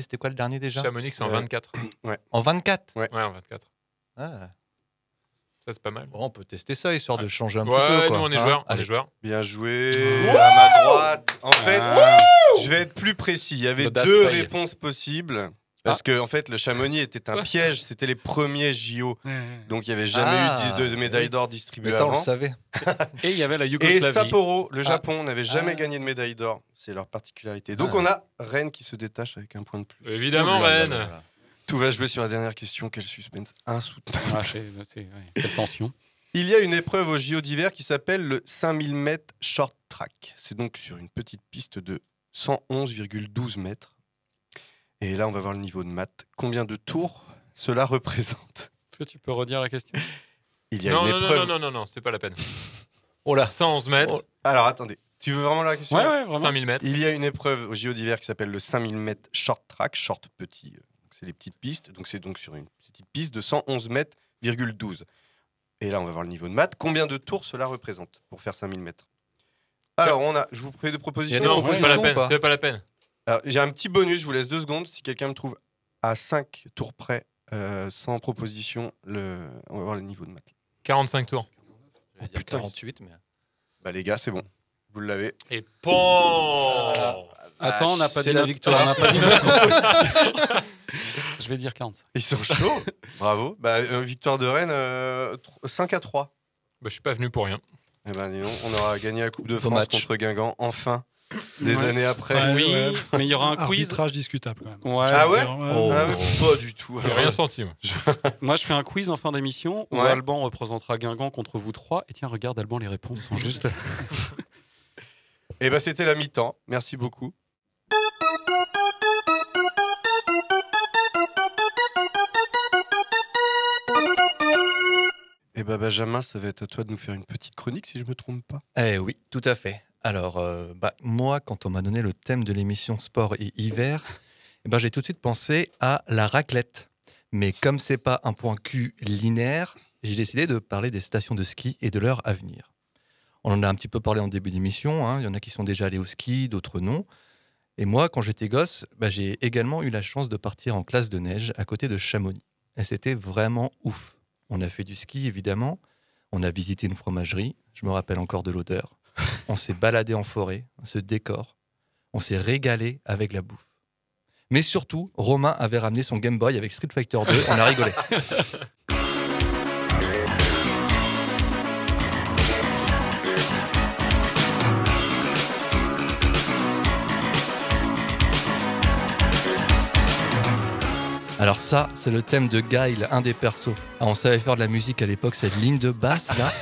c'était quoi le dernier déjà? Chamonix en 24. Ouais. En 24? Ouais, en 24. Ah. Ça, c'est pas mal. Bon, on peut tester ça, histoire de changer un petit peu. Quoi. Nous, on est joueurs. On est joueurs. Bien joué. À ma droite. En fait, je vais être plus précis. Il y avait 2 réponses possibles. Parce que en fait, le Chamonix était un piège. C'était les premiers JO. Donc, il n'y avait jamais eu de médaille d'or distribuée avant. Ça, on le savait. Et il y avait la Yougoslavie. Et Sapporo, le Japon, n'avait jamais gagné de médaille d'or. C'est leur particularité. Donc, on a Rennes qui se détache avec un point de plus. Évidemment, Rennes. Tout va jouer sur la dernière question. Quel suspense insoutenable. Quelle tension. Il y a une épreuve au JO d'hiver qui s'appelle le 5000 mètres short track. C'est donc sur une petite piste de 111,12 mètres. Et là, on va voir le niveau de maths. Combien de tours cela représente? Est-ce que tu peux redire la question? Il y a une épreuve... Non, c'est pas la peine. Oh là. 111 mètres. Alors, attendez. Tu veux vraiment la question? Ouais, vraiment. 5000 mètres. Il y a une épreuve au JO d'hiver qui s'appelle le 5000 mètres short track. Short petit, c'est les petites pistes. Donc, c'est donc sur une petite piste de 111 mètres,12. Et là, on va voir le niveau de maths. Combien de tours cela représente pour faire 5000 mètres? Alors, je vous fais des propositions. Non, c'est pas la peine. C'est pas la peine. Alors, j'ai un petit bonus, je vous laisse 2 secondes. Si quelqu'un me trouve à 5 tours près, sans proposition, on va voir le niveau de maths. 45 tours. Je vais dire 48, mais... Bah les gars, c'est bon. Vous l'avez. Et bon. Attends, on n'a pas dit la victoire. On n'a pas dit notre proposition. Je vais dire 45. Ils sont chauds. Bravo. Victoire de Rennes, 5-3. Bah, je suis pas venu pour rien. Eh ben, dis donc, on aura gagné la Coupe de France contre Guingamp, enfin. Des années après. Oui, mais il y aura un quiz. Arbitrage discutable quand même. Ouais, ah ouais, pas du tout. J'ai rien senti. Moi, je fais un quiz en fin d'émission où Alban représentera Guingamp contre vous 3. Et tiens, regarde, Alban, les réponses sont juste... Et c'était la mi-temps. Merci beaucoup. Et Benjamin, ça va être à toi de nous faire une petite chronique, si je me trompe pas. Eh oui, tout à fait. Alors, moi, quand on m'a donné le thème de l'émission Sport et Hiver, j'ai tout de suite pensé à la raclette. Mais comme c'est pas un point Q linéaire, j'ai décidé de parler des stations de ski et de leur avenir. On en a un petit peu parlé en début d'émission. Il y en a qui sont déjà allés au ski, d'autres non. Et moi, quand j'étais gosse, j'ai également eu la chance de partir en classe de neige à côté de Chamonix. Et c'était vraiment ouf. On a fait du ski, évidemment. On a visité une fromagerie. Je me rappelle encore de l'odeur. On s'est baladé en forêt, ce décor. On s'est régalé avec la bouffe. Mais surtout, Romain avait ramené son Game Boy avec Street Fighter 2. On a rigolé. Alors ça, c'est le thème de Guile, un des persos. Ah, on savait faire de la musique à l'époque, cette ligne de basse là.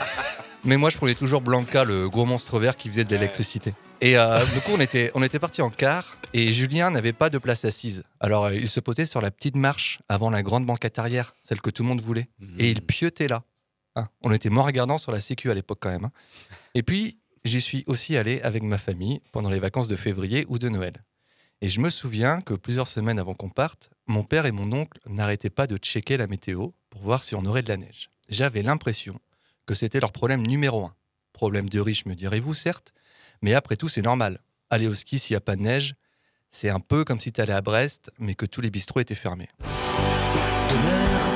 Mais moi, je prenais toujours Blanca, le gros monstre vert qui faisait de l'électricité. Et du coup, on était partis en car et Julien n'avait pas de place assise. Alors, il se posait sur la petite marche avant la grande banquette arrière, celle que tout le monde voulait. Et il pieutait là. Hein, on était moins regardants sur la sécu à l'époque quand même. Hein. Et puis, j'y suis aussi allé avec ma famille pendant les vacances de février ou de Noël. Et je me souviens que plusieurs semaines avant qu'on parte, mon père et mon oncle n'arrêtaient pas de checker la météo pour voir si on aurait de la neige. J'avais l'impression que c'était leur problème numéro 1. Problème de riche, me direz-vous, certes, mais après tout, c'est normal. Aller au ski s'il n'y a pas de neige, c'est un peu comme si tu allais à Brest, mais que tous les bistrots étaient fermés. Tonnerre,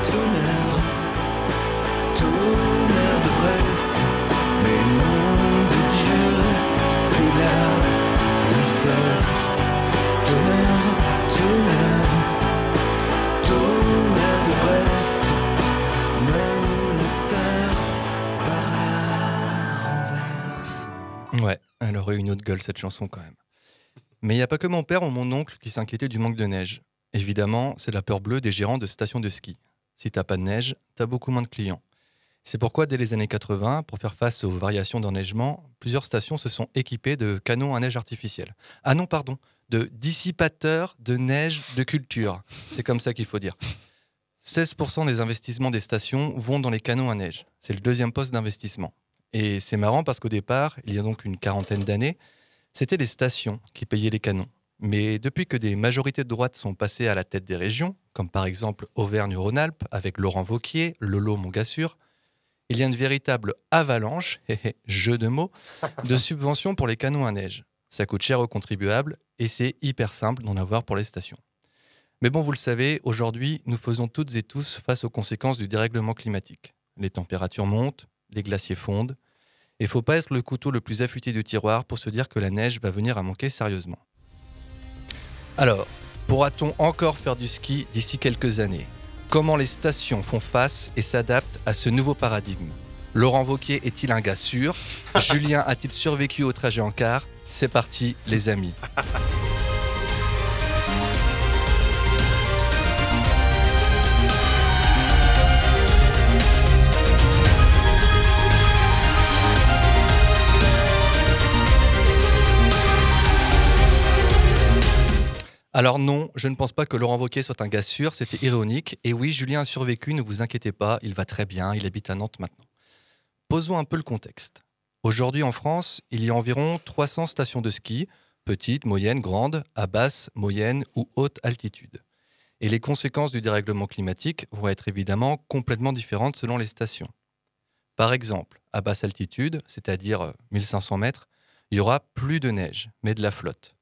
tonnerre, tonnerre de Brest, mais nom de Dieu, que la puissance. Tonnerre, tonnerre, tonnerre de Brest, même la terre par la renverse. Ouais, elle aurait une autre gueule cette chanson quand même. Mais il n'y a pas que mon père ou mon oncle qui s'inquiétaient du manque de neige. Évidemment, c'est la peur bleue des gérants de stations de ski. Si t'as pas de neige, t'as beaucoup moins de clients. C'est pourquoi dès les années 80, pour faire face aux variations d'enneigement, plusieurs stations se sont équipées de canons à neige artificielle. Ah non, pardon, de dissipateurs de neige de culture. C'est comme ça qu'il faut dire. 16% des investissements des stations vont dans les canons à neige. C'est le deuxième poste d'investissement. Et c'est marrant parce qu'au départ, il y a donc une quarantaine d'années, c'était les stations qui payaient les canons. Mais depuis que des majorités de droite sont passées à la tête des régions, comme par exemple Auvergne-Rhône-Alpes avec Laurent Wauquiez, Lolo Montgassure, il y a une véritable avalanche, jeu de mots, de subventions pour les canons à neige. Ça coûte cher aux contribuables et c'est hyper simple d'en avoir pour les stations. Mais bon, vous le savez, aujourd'hui, nous faisons toutes et tous face aux conséquences du dérèglement climatique. Les températures montent, les glaciers fondent, et il ne faut pas être le couteau le plus affûté du tiroir pour se dire que la neige va venir à manquer sérieusement. Alors, pourra-t-on encore faire du ski d'ici quelques années ? Comment les stations font face et s'adaptent à ce nouveau paradigme ? Laurent Wauquiez est-il un gars sûr ? Julien a-t-il survécu au trajet en car ? C'est parti, les amis. Alors non, je ne pense pas que Laurent Wauquiez soit un gars sûr, c'était ironique. Et oui, Julien a survécu, ne vous inquiétez pas, il va très bien, il habite à Nantes maintenant. Posons un peu le contexte. Aujourd'hui en France, il y a environ 300 stations de ski, petites, moyennes, grandes, à basse, moyenne ou haute altitude. Et les conséquences du dérèglement climatique vont être évidemment complètement différentes selon les stations. Par exemple, à basse altitude, c'est-à-dire 1500 mètres, il y aura plus de neige, mais de la flotte.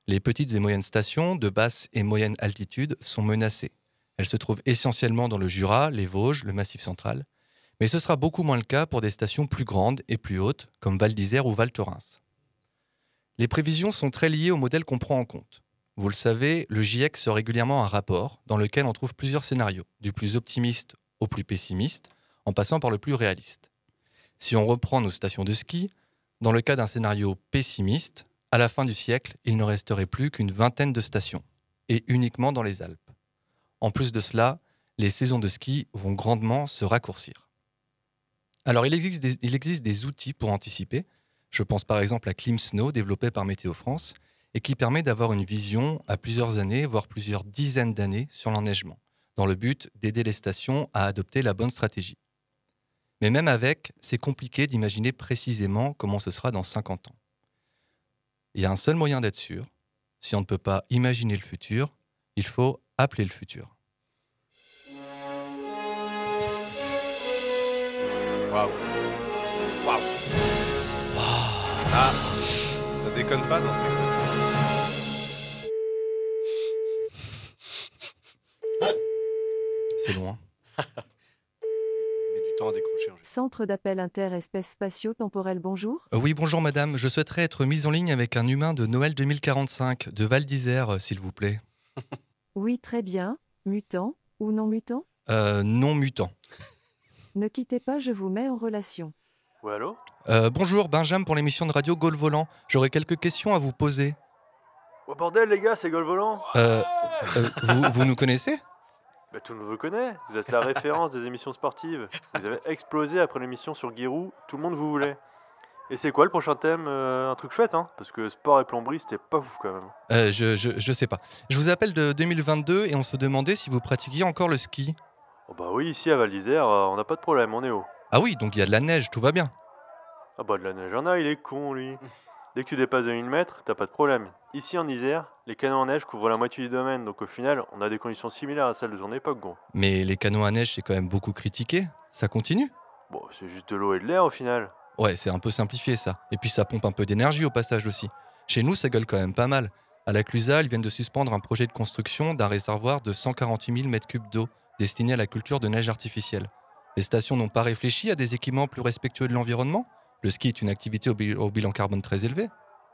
Les petites et moyennes stations de basse et moyenne altitude sont menacées. Elles se trouvent essentiellement dans le Jura, les Vosges, le Massif central. Mais ce sera beaucoup moins le cas pour des stations plus grandes et plus hautes, comme Val d'Isère ou Val Thorens. Les prévisions sont très liées au modèle qu'on prend en compte. Vous le savez, le GIEC sort régulièrement un rapport dans lequel on trouve plusieurs scénarios, du plus optimiste au plus pessimiste, en passant par le plus réaliste. Si on reprend nos stations de ski, dans le cas d'un scénario pessimiste, à la fin du siècle, il ne resterait plus qu'une vingtaine de stations, et uniquement dans les Alpes. En plus de cela, les saisons de ski vont grandement se raccourcir. Alors, il existe des outils pour anticiper. Je pense par exemple à ClimSnow, développé par Météo France, et qui permet d'avoir une vision à plusieurs années, voire plusieurs dizaines d'années sur l'enneigement, dans le but d'aider les stations à adopter la bonne stratégie. Mais même avec, c'est compliqué d'imaginer précisément comment ce sera dans 50 ans. Il y a un seul moyen d'être sûr. Si on ne peut pas imaginer le futur, il faut appeler le futur. Waouh. Waouh. Ah, ça déconne pas dans ce C'est loin. Du temps à décrocher. Centre d'appel interespèces spatio-temporel, bonjour. Oui, bonjour madame. Je souhaiterais être mise en ligne avec un humain de Noël 2045, de Val d'Isère, s'il vous plaît. Oui, très bien. Mutant ou non mutant ? Non mutant. Ne quittez pas, je vous mets en relation. Oui, allô ? Bonjour, Benjamin pour l'émission de radio Gaulle Volant. J'aurais quelques questions à vous poser. Oh bordel les gars, c'est Gaulle Volant. Vous nous connaissez ? Bah, tout le monde vous connaît, vous êtes la référence des émissions sportives. Vous avez explosé après l'émission sur Giroud, tout le monde vous voulait. Et c'est quoi le prochain thème? Un truc chouette, hein? Parce que sport et plomberie, c'était pas ouf quand même. Je sais pas. Je vous appelle de 2022 et on se demandait si vous pratiquiez encore le ski. Oh bah oui, ici à Val d'Isère, on n'a pas de problème, on est haut. Ah oui, donc il y a de la neige, tout va bien. Ah bah de la neige, il est con lui. Dès que tu dépasses de 1 mètre, t'as pas de problème. Ici en Isère, les canons en neige couvrent la moitié du domaine, donc au final, on a des conditions similaires à celles de son époque, gros. Mais les canons à neige, c'est quand même beaucoup critiqué. Ça continue? Bon, c'est juste de l'eau et de l'air au final. Ouais, c'est un peu simplifié ça. Et puis ça pompe un peu d'énergie au passage aussi. Chez nous, ça gueule quand même pas mal. À la Clusaz, ils viennent de suspendre un projet de construction d'un réservoir de 148 000 m3 d'eau destiné à la culture de neige artificielle. Les stations n'ont pas réfléchi à des équipements plus respectueux de l'environnement? Le ski est une activité au bilan carbone très élevé.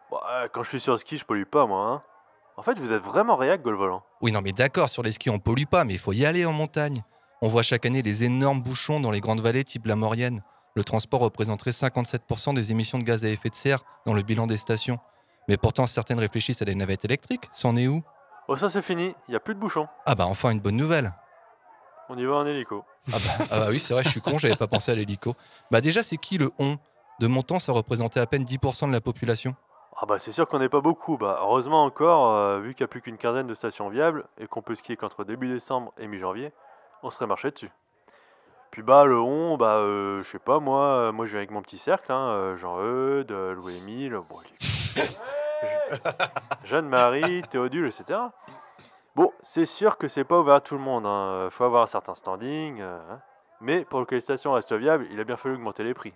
Bah, quand je suis sur le ski, je pollue pas moi, hein. En fait, vous êtes vraiment réac, Golvolant. Oui, non mais d'accord, sur les skis on pollue pas, mais il faut y aller en montagne. On voit chaque année les énormes bouchons dans les grandes vallées type la Maurienne. Le transport représenterait 57% des émissions de gaz à effet de serre dans le bilan des stations. Mais pourtant, certaines réfléchissent à des navettes électriques. C'en est où? Oh, ça c'est fini, y a plus de bouchons. Ah bah enfin une bonne nouvelle. On y va en hélico. Ah bah oui, c'est vrai, je suis con, j'avais pas pensé à l'hélico. Bah déjà, c'est qui le on? De mon temps, ça représentait à peine 10% de la population. Ah bah c'est sûr qu'on n'est pas beaucoup. Bah heureusement encore, vu qu'il n'y a plus qu'une quinzaine de stations viables et qu'on peut skier qu'entre début décembre et mi-janvier, on serait marché dessus. Puis bah le on, bah je sais pas moi je viens avec mon petit cercle, hein, Jean-Eudes, Louis-Émile, bon, Jeanne-Marie, Théodule, etc. Bon, c'est sûr que c'est pas ouvert à tout le monde, hein. Faut avoir un certain standing, hein. Mais pour que les stations restent viables, il a bien fallu augmenter les prix.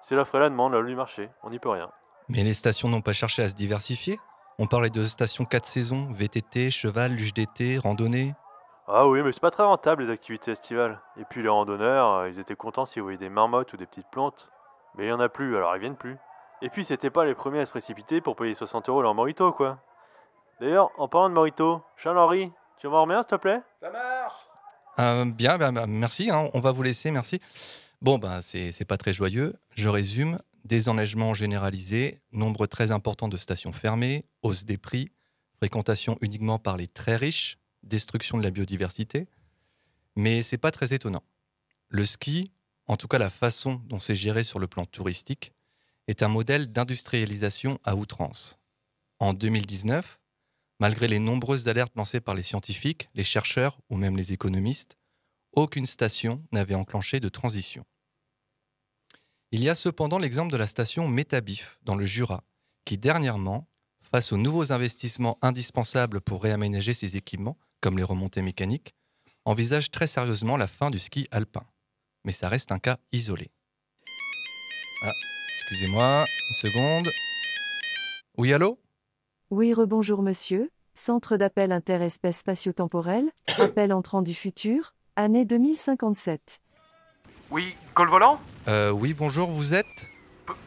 C'est l'offre et la demande, la loi du marché, on n'y peut rien. Mais les stations n'ont pas cherché à se diversifier? On parlait de stations 4 saisons, VTT, cheval, luge d'été, randonnée. Ah oui, mais c'est pas très rentable les activités estivales. Et puis les randonneurs, ils étaient contents s'ils voyaient des marmottes ou des petites plantes. Mais il y en a plus, alors ils viennent plus. Et puis c'était pas les premiers à se précipiter pour payer 60 € leur morito, quoi. D'ailleurs, en parlant de morito, Charles-Henri, tu m'en remets un, s'il te plaît? Ça marche. Bien, merci, hein, on va vous laisser, merci. Bon, c'est pas très joyeux. Je résume. Désenneigement généralisé, nombre très important de stations fermées, hausse des prix, fréquentation uniquement par les très riches, destruction de la biodiversité. Mais c'est pas très étonnant. Le ski, en tout cas la façon dont c'est géré sur le plan touristique, est un modèle d'industrialisation à outrance. En 2019, malgré les nombreuses alertes lancées par les scientifiques, les chercheurs ou même les économistes, aucune station n'avait enclenché de transition. Il y a cependant l'exemple de la station Métabif dans le Jura, qui dernièrement, face aux nouveaux investissements indispensables pour réaménager ses équipements, comme les remontées mécaniques, envisage très sérieusement la fin du ski alpin. Mais ça reste un cas isolé. Ah, excusez-moi, une seconde. Oui, allô? Oui, rebonjour monsieur. Centre d'appel interespèce spatio-temporel, appel entrant du futur, année 2057. Oui, Golvolant? Oui, bonjour, vous êtes?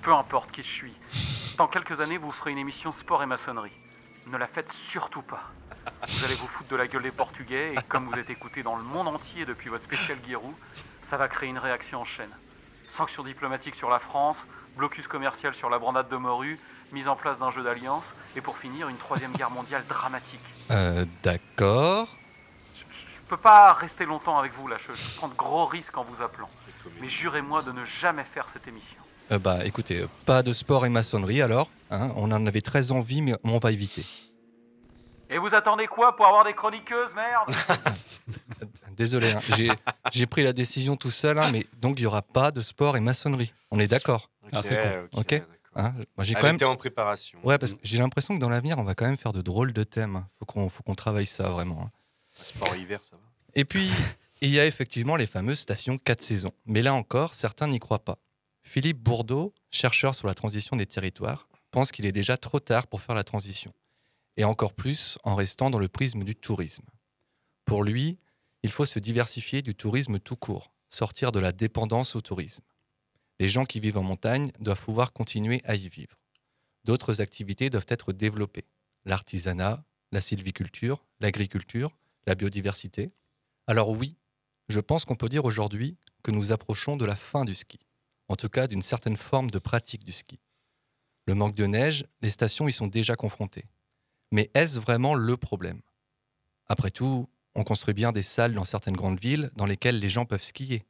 Peu importe qui je suis. Dans quelques années, vous ferez une émission sport et maçonnerie. Ne la faites surtout pas. Vous allez vous foutre de la gueule des Portugais et comme vous êtes écouté dans le monde entier depuis votre spécial Giroud, ça va créer une réaction en chaîne. Sanctions diplomatiques sur la France, blocus commercial sur la brandade de morue, mise en place d'un jeu d'alliance et pour finir, une 3e guerre mondiale dramatique. D'accord. Je peux pas rester longtemps avec vous là, je prends de gros risques en vous appelant. Mais jurez-moi de ne jamais faire cette émission. Écoutez, pas de sport et maçonnerie alors, hein, on en avait très envie mais on va éviter. Et vous attendez quoi pour avoir des chroniqueuses, merde? Désolé, hein, j'ai pris la décision tout seul, hein, mais donc il n'y aura pas de sport et maçonnerie. On est d'accord? C'est cool. Ok. Hein, moi, Elle était en préparation. Ouais, parce que j'ai l'impression que dans l'avenir, on va quand même faire de drôles de thèmes. Faut qu'on travaille ça vraiment. Hein. Sport hiver, ça va. Et puis, il y a effectivement les fameuses stations 4 saisons. Mais là encore, certains n'y croient pas. Philippe Bourdeau, chercheur sur la transition des territoires, pense qu'il est déjà trop tard pour faire la transition. Et encore plus en restant dans le prisme du tourisme. Pour lui, il faut se diversifier du tourisme tout court, sortir de la dépendance au tourisme. Les gens qui vivent en montagne doivent pouvoir continuer à y vivre. D'autres activités doivent être développées. L'artisanat, la sylviculture, l'agriculture, la biodiversité. Alors oui, je pense qu'on peut dire aujourd'hui que nous approchons de la fin du ski. En tout cas, d'une certaine forme de pratique du ski. Le manque de neige, les stations y sont déjà confrontées. Mais est-ce vraiment le problème? Après tout, on construit bien des salles dans certaines grandes villes dans lesquelles les gens peuvent skier.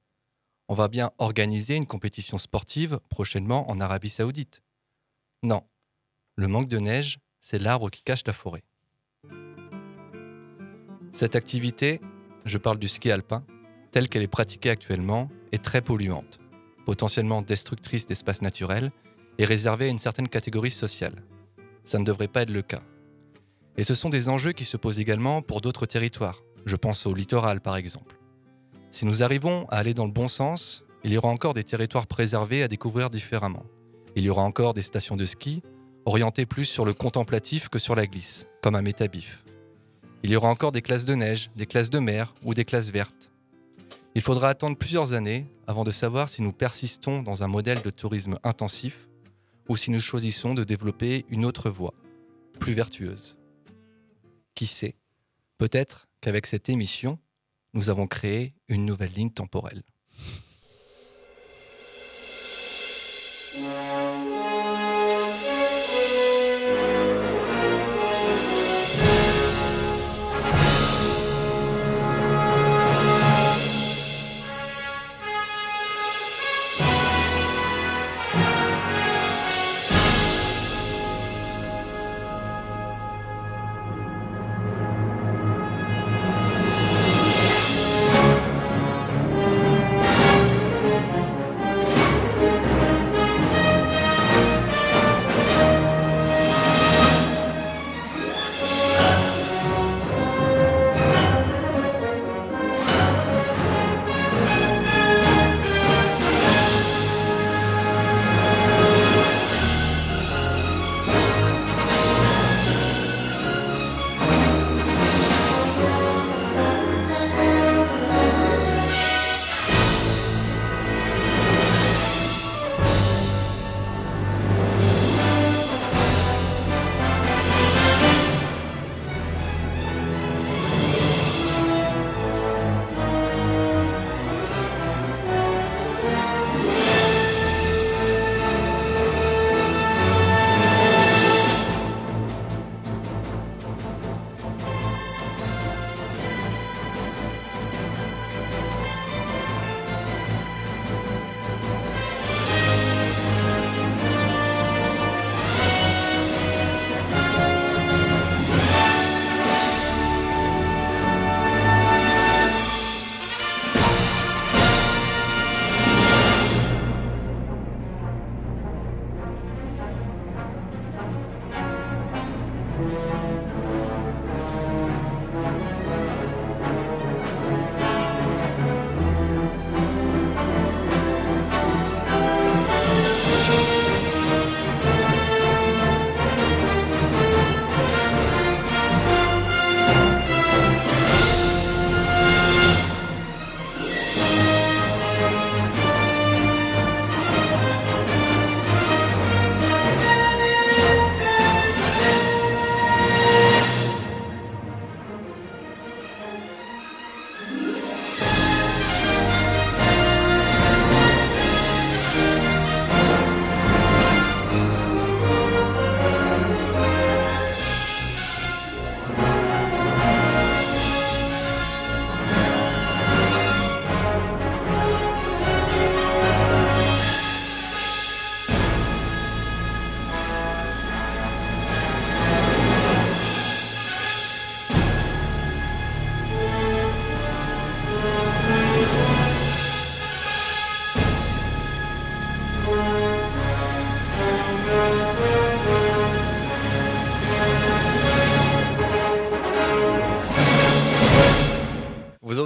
On va bien organiser une compétition sportive prochainement en Arabie Saoudite. Non, le manque de neige, c'est l'arbre qui cache la forêt. Cette activité, je parle du ski alpin, telle qu'elle est pratiquée actuellement, est très polluante, potentiellement destructrice d'espaces naturels et réservée à une certaine catégorie sociale. Ça ne devrait pas être le cas. Et ce sont des enjeux qui se posent également pour d'autres territoires. Je pense au littoral par exemple. Si nous arrivons à aller dans le bon sens, il y aura encore des territoires préservés à découvrir différemment. Il y aura encore des stations de ski orientées plus sur le contemplatif que sur la glisse, comme à Métabif. Il y aura encore des classes de neige, des classes de mer ou des classes vertes. Il faudra attendre plusieurs années avant de savoir si nous persistons dans un modèle de tourisme intensif ou si nous choisissons de développer une autre voie, plus vertueuse. Qui sait, peut-être qu'avec cette émission, nous avons créé une nouvelle ligne temporelle.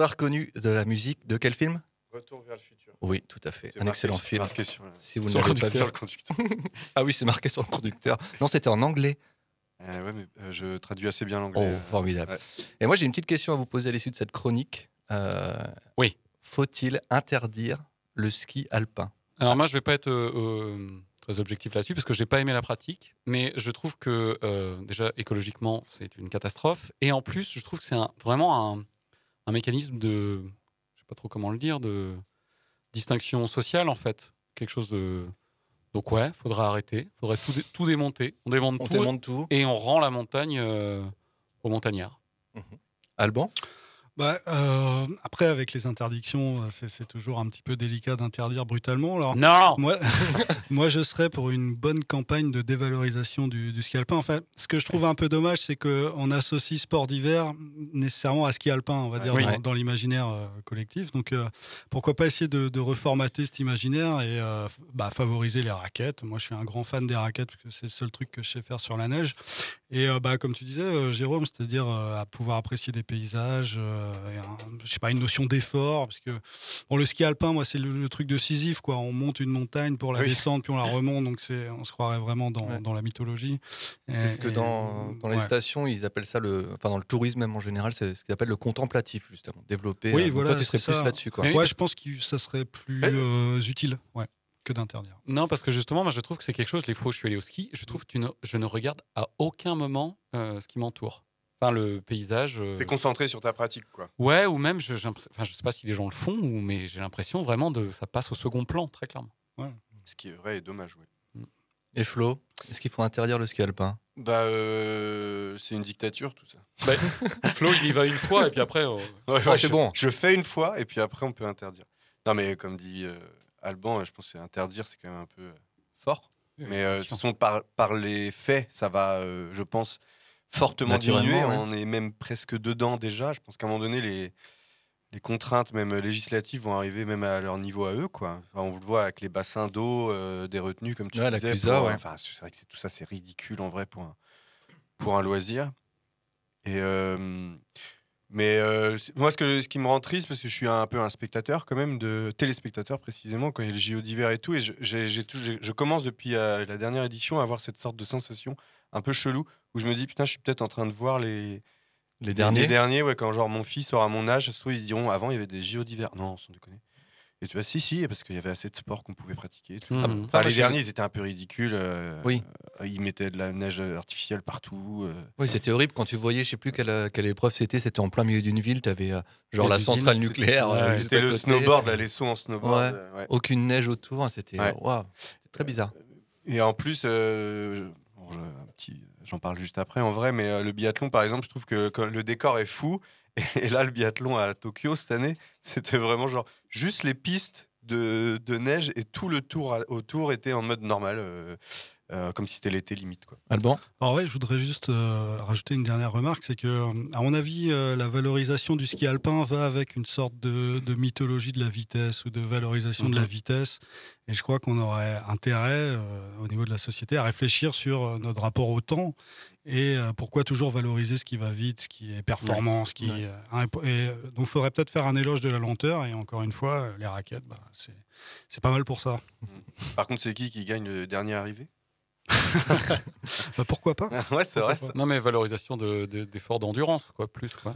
Reconnu de la musique de quel film? Retour vers le futur. Oui, tout à fait. Un excellent film. Si vous ne l'avez pas vu. Sur le conducteur. Ah oui, c'est marqué sur le conducteur. Non, c'était en anglais. Ouais, mais je traduis assez bien l'anglais. Oh, formidable. Ouais. Et moi, j'ai une petite question à vous poser à l'issue de cette chronique. Oui. Faut-il interdire le ski alpin? Alors moi, je ne vais pas être très objectif là-dessus parce que je n'ai pas aimé la pratique, mais je trouve que déjà écologiquement, c'est une catastrophe. Et en plus, je trouve que c'est vraiment un mécanisme de, je ne sais pas trop comment le dire, de distinction sociale en fait. Quelque chose de... Donc ouais, il faudra arrêter, il faudrait tout démonter. On démonte tout et on rend la montagne aux montagnards. Alban ? Après, avec les interdictions, c'est toujours un petit peu délicat d'interdire brutalement. Alors, non. Moi, je serais pour une bonne campagne de dévalorisation du ski alpin. Enfin, ce que je trouve un peu dommage, c'est qu'on associe sport d'hiver nécessairement à ski alpin, on va dire, dans l'imaginaire collectif. Donc, pourquoi pas essayer de reformater cet imaginaire et favoriser les raquettes. Moi, je suis un grand fan des raquettes parce que c'est le seul truc que je sais faire sur la neige. Et comme tu disais, Jérôme, c'est-à-dire à pouvoir apprécier des paysages, je sais pas, une notion d'effort, parce que le ski alpin, moi, c'est le truc de Sisyphe, quoi. On monte une montagne pour la descendre, puis on la remonte, donc on se croirait vraiment dans la mythologie. Parce que dans les stations, ils appellent ça dans le tourisme même en général, c'est ce qu'ils appellent le contemplatif, justement, développer. Oui, voilà, toi, tu serais plus là-dessus, quoi. Ouais, je pense que ça serait plus utile, que d'interdire. Non, parce que justement, moi, je trouve que c'est quelque chose. Les fois où je suis allé au ski, je trouve que je ne regarde à aucun moment ce qui m'entoure. Enfin, le paysage. T'es concentré sur ta pratique, quoi. Ouais, ou même, je sais pas si les gens le font, mais j'ai l'impression vraiment ça passe au second plan, très clairement. Ouais. Ce qui est vrai et dommage, oui. Et Flo, est-ce qu'il faut interdire le ski alpin ? C'est une dictature, tout ça. Flo, il y va une fois, et puis après... c'est bon. Je fais une fois, et puis après, on peut interdire. Non, mais comme dit Alban, je pense que interdire, c'est quand même un peu fort. Mais de toute façon, par les faits, ça va, je pense, fortement diminuer. Ouais. On est même presque dedans déjà. Je pense qu'à un moment donné, les contraintes, même législatives, vont arriver même à leur niveau à eux, quoi. Enfin, on le voit avec les bassins d'eau, des retenues, comme tu disais. La CLUSA, Enfin, c'est vrai que tout ça, c'est ridicule en vrai pour un loisir. Et moi, ce qui me rend triste, parce que je suis un peu un spectateur quand même, de téléspectateur précisément, quand il y a les JO d'hiver et tout, et je commence depuis la dernière édition à avoir cette sorte de sensation un peu chelou, où je me dis, putain, je suis peut-être en train de voir les derniers, ouais, quand genre mon fils aura mon âge, soit ils diront, avant il y avait des JO d'hiver. Non, sans déconner. Et tu vois, si, parce qu'il y avait assez de sports qu'on pouvait pratiquer. Les derniers, ils étaient un peu ridiques. Ils mettaient de la neige artificielle partout. Oui, c'était horrible quand tu voyais, je sais plus quelle épreuve c'était en plein milieu d'une ville, tu avais la centrale nucléaire. C'était le snowboard, les sauts en snowboard. Aucune neige autour, c'était très bizarre. Et en plus, j'en parle juste après en vrai, mais le biathlon, par exemple, je trouve que le décor est fou. Et là, le biathlon à Tokyo cette année, c'était vraiment genre juste les pistes de neige et tout le tour autour était en mode normal, comme si c'était l'été limite, quoi. Alban ? Alors je voudrais juste rajouter une dernière remarque, c'est que, à mon avis, la valorisation du ski alpin va avec une sorte de mythologie de la vitesse ou de valorisation de la vitesse. Et je crois qu'on aurait intérêt, au niveau de la société, à réfléchir sur notre rapport au temps. Et pourquoi toujours valoriser ce qui va vite, ce qui est performant, donc il faudrait peut-être faire un éloge de la lenteur. Et encore une fois, les raquettes, c'est pas mal pour ça. Par contre, c'est qui gagne le dernier arrivé ? Pourquoi pas ? Ouais, c'est vrai. Ça. Non, mais valorisation d'efforts d'endurance, quoi, plus. Quoi.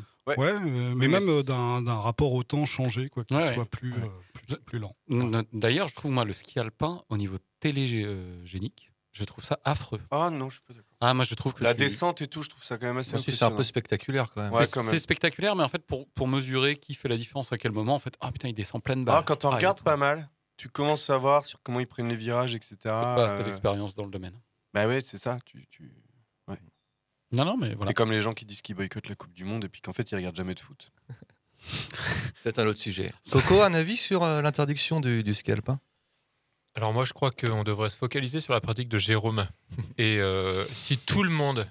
Mais même d'un rapport au temps changé, quoi, qu'il soit plus lent. D'ailleurs, je trouve, moi, le ski alpin, au niveau télégénique, je trouve ça affreux. Ah non, je suis pas d'accord. Ah, moi, je trouve que la descente et tout, je trouve ça quand même assez impressionnant. C'est un peu spectaculaire, quand même. C'est spectaculaire, mais en fait, pour mesurer qui fait la différence à quel moment, en fait, putain, il descend pleine balle. Quand on regarde pas mal, tu commences à voir sur comment ils prennent les virages, etc. C'est l'expérience dans le domaine. Bah ouais, c'est ça. Ouais. Non, mais voilà. C'est comme les gens qui disent qu'ils boycottent la Coupe du Monde et puis qu'en fait, ils regardent jamais de foot. C'est un autre sujet. Coco, un avis sur l'interdiction du ski alpin ? Alors moi, je crois qu'on devrait se focaliser sur la pratique de Jérôme. Et si tout le monde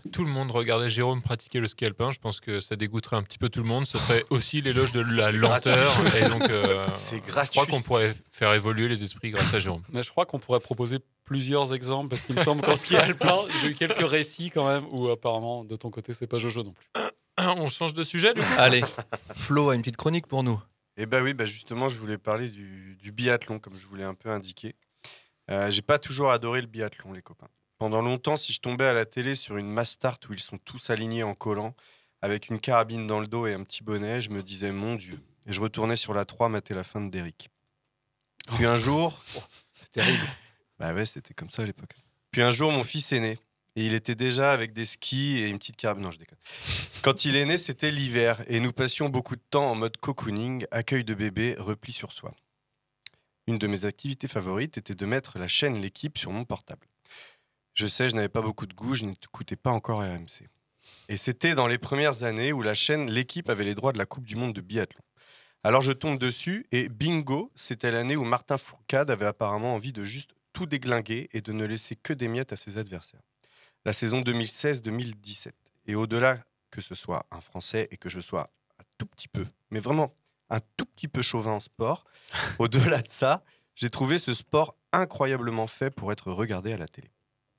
regardait Jérôme pratiquer le ski alpin, je pense que ça dégoûterait un petit peu tout le monde. Ce serait aussi l'éloge de la lenteur. Et donc, c'est gratuit. Je crois qu'on pourrait faire évoluer les esprits grâce à Jérôme. Mais je crois qu'on pourrait proposer plusieurs exemples, parce qu'il me semble qu'en ski alpin, j'ai eu quelques récits quand même, où apparemment, de ton côté, c'est pas Jojo non plus. On change de sujet, du coup ? Allez, Flo a une petite chronique pour nous. Eh ben oui, justement, je voulais parler du biathlon, comme je voulais un peu indiquer. J'ai pas toujours adoré le biathlon, les copains. Pendant longtemps, si je tombais à la télé sur une mass start où ils sont tous alignés en collant, avec une carabine dans le dos et un petit bonnet, je me disais, mon Dieu. Et je retournais sur la 3, mater la fin de Derrick. Puis un jour... c'est terrible. Bah ouais, c'était comme ça à l'époque. Puis un jour, mon fils est né. Et il était déjà avec des skis et une petite carabine. Non, je déconne. Quand il est né, c'était l'hiver. Et nous passions beaucoup de temps en mode cocooning, accueil de bébé, repli sur soi. Une de mes activités favorites était de mettre la chaîne L'équipe sur mon portable. Je sais, je n'avais pas beaucoup de goût, je n'écoutais pas encore RMC. Et c'était dans les premières années où la chaîne L'équipe avait les droits de la Coupe du Monde de biathlon. Alors je tombe dessus et bingo, c'était l'année où Martin Fourcade avait apparemment envie de juste tout déglinguer et de ne laisser que des miettes à ses adversaires. La saison 2016-2017. Et au-delà que ce soit un Français et que je sois un tout petit peu, mais vraiment un tout petit peu chauvin en sport, au-delà de ça, j'ai trouvé ce sport incroyablement fait pour être regardé à la télé.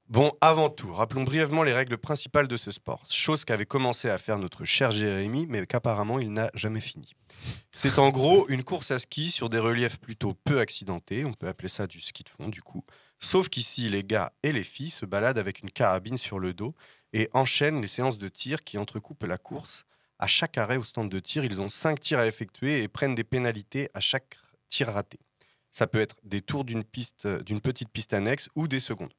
Bon, avant tout, rappelons brièvement les règles principales de ce sport, chose qu'avait commencé à faire notre cher Jérémy, mais qu'apparemment il n'a jamais fini. C'est en gros une course à ski sur des reliefs plutôt peu accidentés, on peut appeler ça du ski de fond du coup, sauf qu'ici les gars et les filles se baladent avec une carabine sur le dos et enchaînent les séances de tir qui entrecoupent la course. À chaque arrêt au stand de tir, ils ont 5 tirs à effectuer et prennent des pénalités à chaque tir raté. Ça peut être des tours d'une petite piste annexe ou des secondes.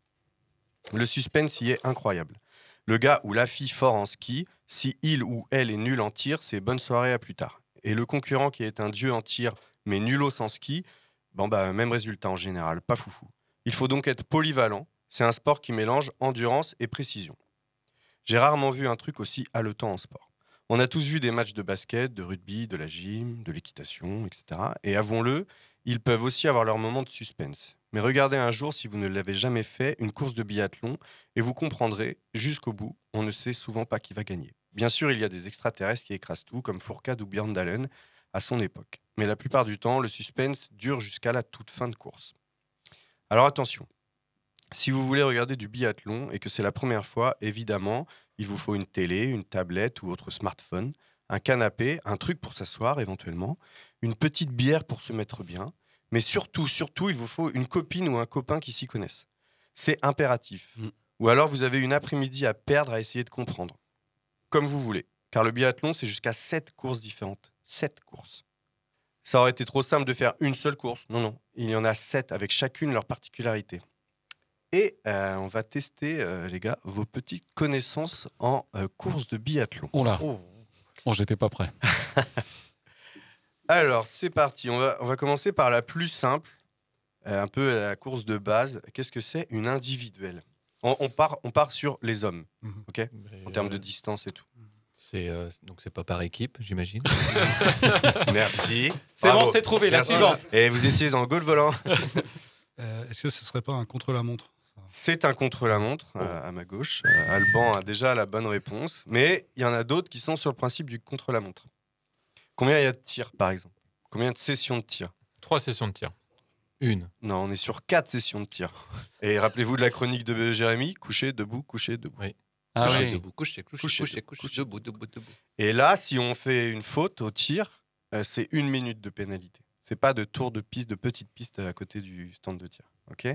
Le suspense y est incroyable. Le gars ou la fille fort en ski, si il ou elle est nul en tir, c'est bonne soirée à plus tard. Et le concurrent qui est un dieu en tir, mais nulos en ski, même résultat en général, pas foufou. Il faut donc être polyvalent. C'est un sport qui mélange endurance et précision. J'ai rarement vu un truc aussi haletant en sport. On a tous vu des matchs de basket, de rugby, de la gym, de l'équitation, etc. Et avouons-le, ils peuvent aussi avoir leur moment de suspense. Mais regardez un jour, si vous ne l'avez jamais fait, une course de biathlon, et vous comprendrez, jusqu'au bout, on ne sait souvent pas qui va gagner. Bien sûr, il y a des extraterrestres qui écrasent tout, comme Fourcade ou Björndalen à son époque. Mais la plupart du temps, le suspense dure jusqu'à la toute fin de course. Alors attention, si vous voulez regarder du biathlon et que c'est la première fois, évidemment, il vous faut une télé, une tablette ou autre smartphone, un canapé, un truc pour s'asseoir éventuellement, une petite bière pour se mettre bien, mais surtout, il vous faut une copine ou un copain qui s'y connaissent. C'est impératif. Ou alors vous avez une après-midi à perdre à essayer de comprendre. Comme vous voulez. Car le biathlon, c'est jusqu'à 7 courses différentes. 7 courses. Ça aurait été trop simple de faire une seule course. Non. Il y en a 7 avec chacune leur particularité. Et on va tester, les gars, vos petites connaissances en course de biathlon. Oh là. Bon, j'étais pas prêt. Alors, c'est parti. On va commencer par la plus simple, un peu la course de base. Qu'est-ce que c'est une individuelle ? On part sur les hommes, ok ? En termes de distance et tout. Donc c'est pas par équipe, j'imagine. Merci. C'est Bravo. bon, c'est trouvé. Merci. La suivante. Et vous étiez dans le goal volant. Est-ce que ce serait pas un contre-la-montre ? C'est un contre-la-montre à ma gauche. Alban a déjà la bonne réponse, mais il y en a d'autres qui sont sur le principe du contre-la-montre. Combien il y a de tirs, par exemple ? Combien de sessions de tir ? 3 sessions de tir. Une. Non, on est sur 4 sessions de tir. Et rappelez-vous de la chronique de Jérémy, couché, debout, couché, debout. Oui. Ah couché, oui. debout, couché, debout. Et là, si on fait une faute au tir, c'est 1 minute de pénalité. C'est pas de tour de piste, de petite piste à côté du stand de tir. Ok ?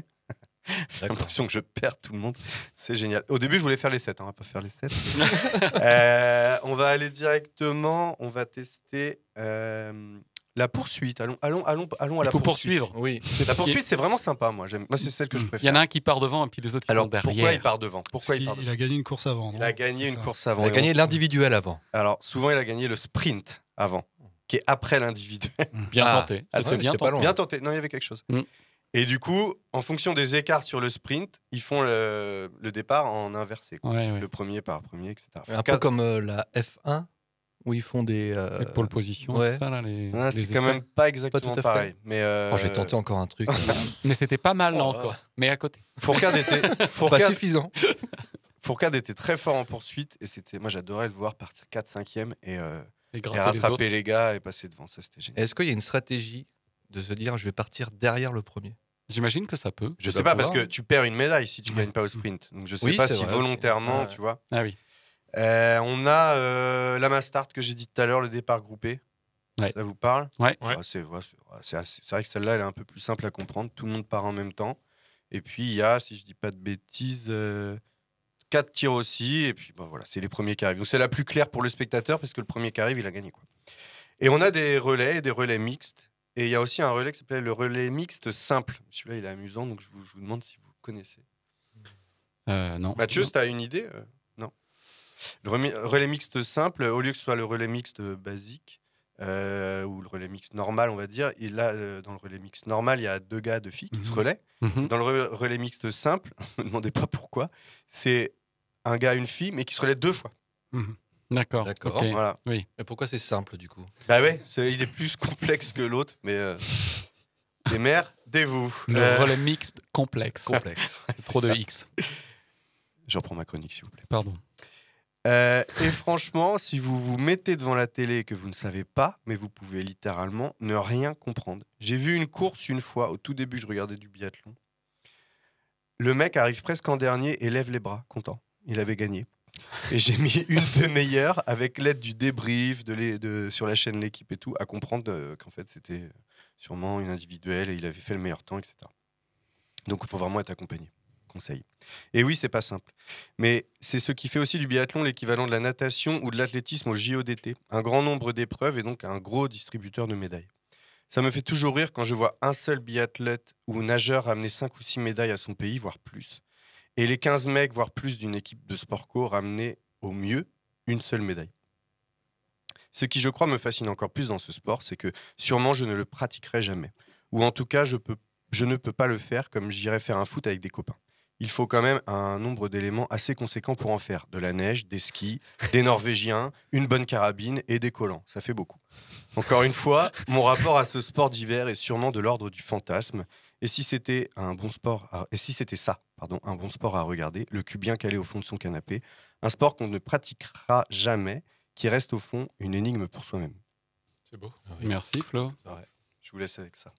J'ai l'impression que je perds tout le monde. C'est génial. Au début, je voulais faire les 7. On va pas faire les 7. On va aller directement. On va tester la poursuite. Allons à la poursuite. Poursuivre. Oui. La poursuite, c'est vraiment sympa. Moi, c'est celle que je préfère. Il y en a un qui part devant et puis les autres qui sont derrière. Pourquoi il part devant ? Il a gagné une course avant. Il a gagné une course avant. Il a gagné l'individuel avant. Alors, souvent, il a gagné le sprint avant, qui est après l'individuel. Bien tenté. C'est bien tenté. Bien tenté. Non, il y avait quelque chose. Et du coup, en fonction des écarts sur le sprint, ils font le départ en inversé. Ouais. Le premier par premier, etc. Un peu comme la F1, où ils font des... Les pole position, ouais. ça, là, c'est quand même pas exactement pareil. Mais j'ai tenté encore un truc. Mais c'était pas mal, là, encore. Mais à côté. Fourcade était... Pas suffisant. Fourcade était très fort en poursuite. Et moi, j'adorais le voir partir 4-5e et gratter rattraper les gars et passer devant. Ça, c'était génial. Est-ce qu'il y a une stratégie de se dire, je vais partir derrière le premier ? J'imagine que ça peut. Je sais pas, parce que tu perds une médaille si tu gagnes pas au sprint. Donc je sais pas si volontairement, tu vois. Ah oui. On a la Mastart que j'ai dit tout à l'heure, le départ groupé. Ouais. Ça vous parle ? Ouais. C'est vrai que celle-là, elle est un peu plus simple à comprendre. Tout le monde part en même temps. Et puis, il y a, si je dis pas de bêtises, 4 tirs aussi. Et puis, voilà, c'est les premiers qui arrivent. Donc, c'est la plus claire pour le spectateur, parce que le premier qui arrive, il a gagné, quoi. Et on a des relais mixtes. Et il y a aussi un relais qui s'appelle le relais mixte simple. Celui-là, il est amusant, donc je vous demande si vous connaissez. Non. Mathieu, tu as une idée ? Non. Le relais mixte simple, au lieu que ce soit le relais mixte basique, ou le relais mixte normal, on va dire, dans le relais mixte normal, il y a 2 gars, 2 filles qui se relaient. Dans le relais mixte simple, ne me demandez pas pourquoi, c'est un gars, une fille, mais qui se relaient 2 fois. D'accord. D'accord. ok. Voilà. Oui. Et pourquoi c'est simple du coup? Bah ouais, il est plus complexe que l'autre, mais démerdez-vous. Le relais mixte complexe. Complexe. Trop de X. Je reprends ma chronique, s'il vous plaît. Pardon. Et franchement, si vous vous mettez devant la télé et que vous ne savez pas, mais vous pouvez littéralement ne rien comprendre. J'ai vu une course une fois, au tout début, je regardais du biathlon. Le mec arrive presque en dernier et lève les bras, content. Il avait gagné. Et j'ai mis une demi-heure avec l'aide du débrief sur la chaîne L'équipe et tout, à comprendre qu'en fait c'était sûrement une individuelle et il avait fait le meilleur temps, etc. Donc il faut vraiment être accompagné. Conseil. Et oui, c'est pas simple. Mais c'est ce qui fait aussi du biathlon l'équivalent de la natation ou de l'athlétisme au JO d'été. Un grand nombre d'épreuves et donc un gros distributeur de médailles. Ça me fait toujours rire quand je vois un seul biathlète ou nageur ramener 5 ou 6 médailles à son pays, voire plus. Et les 15 mecs, voire plus d'une équipe de sport co ramener au mieux une seule médaille. Ce qui, je crois, me fascine encore plus dans ce sport, c'est que sûrement je ne le pratiquerai jamais. Ou en tout cas, je ne peux pas le faire comme j'irais faire un foot avec des copains. Il faut quand même un nombre d'éléments assez conséquents pour en faire. De la neige, des skis, des Norvégiens, une bonne carabine et des collants. Ça fait beaucoup. Encore une fois, mon rapport à ce sport d'hiver est sûrement de l'ordre du fantasme. Et si c'était un bon sport à regarder, le cul bien calé au fond de son canapé, un sport qu'on ne pratiquera jamais, qui reste au fond une énigme pour soi-même. C'est beau. Merci Flo. Ouais. Je vous laisse avec ça.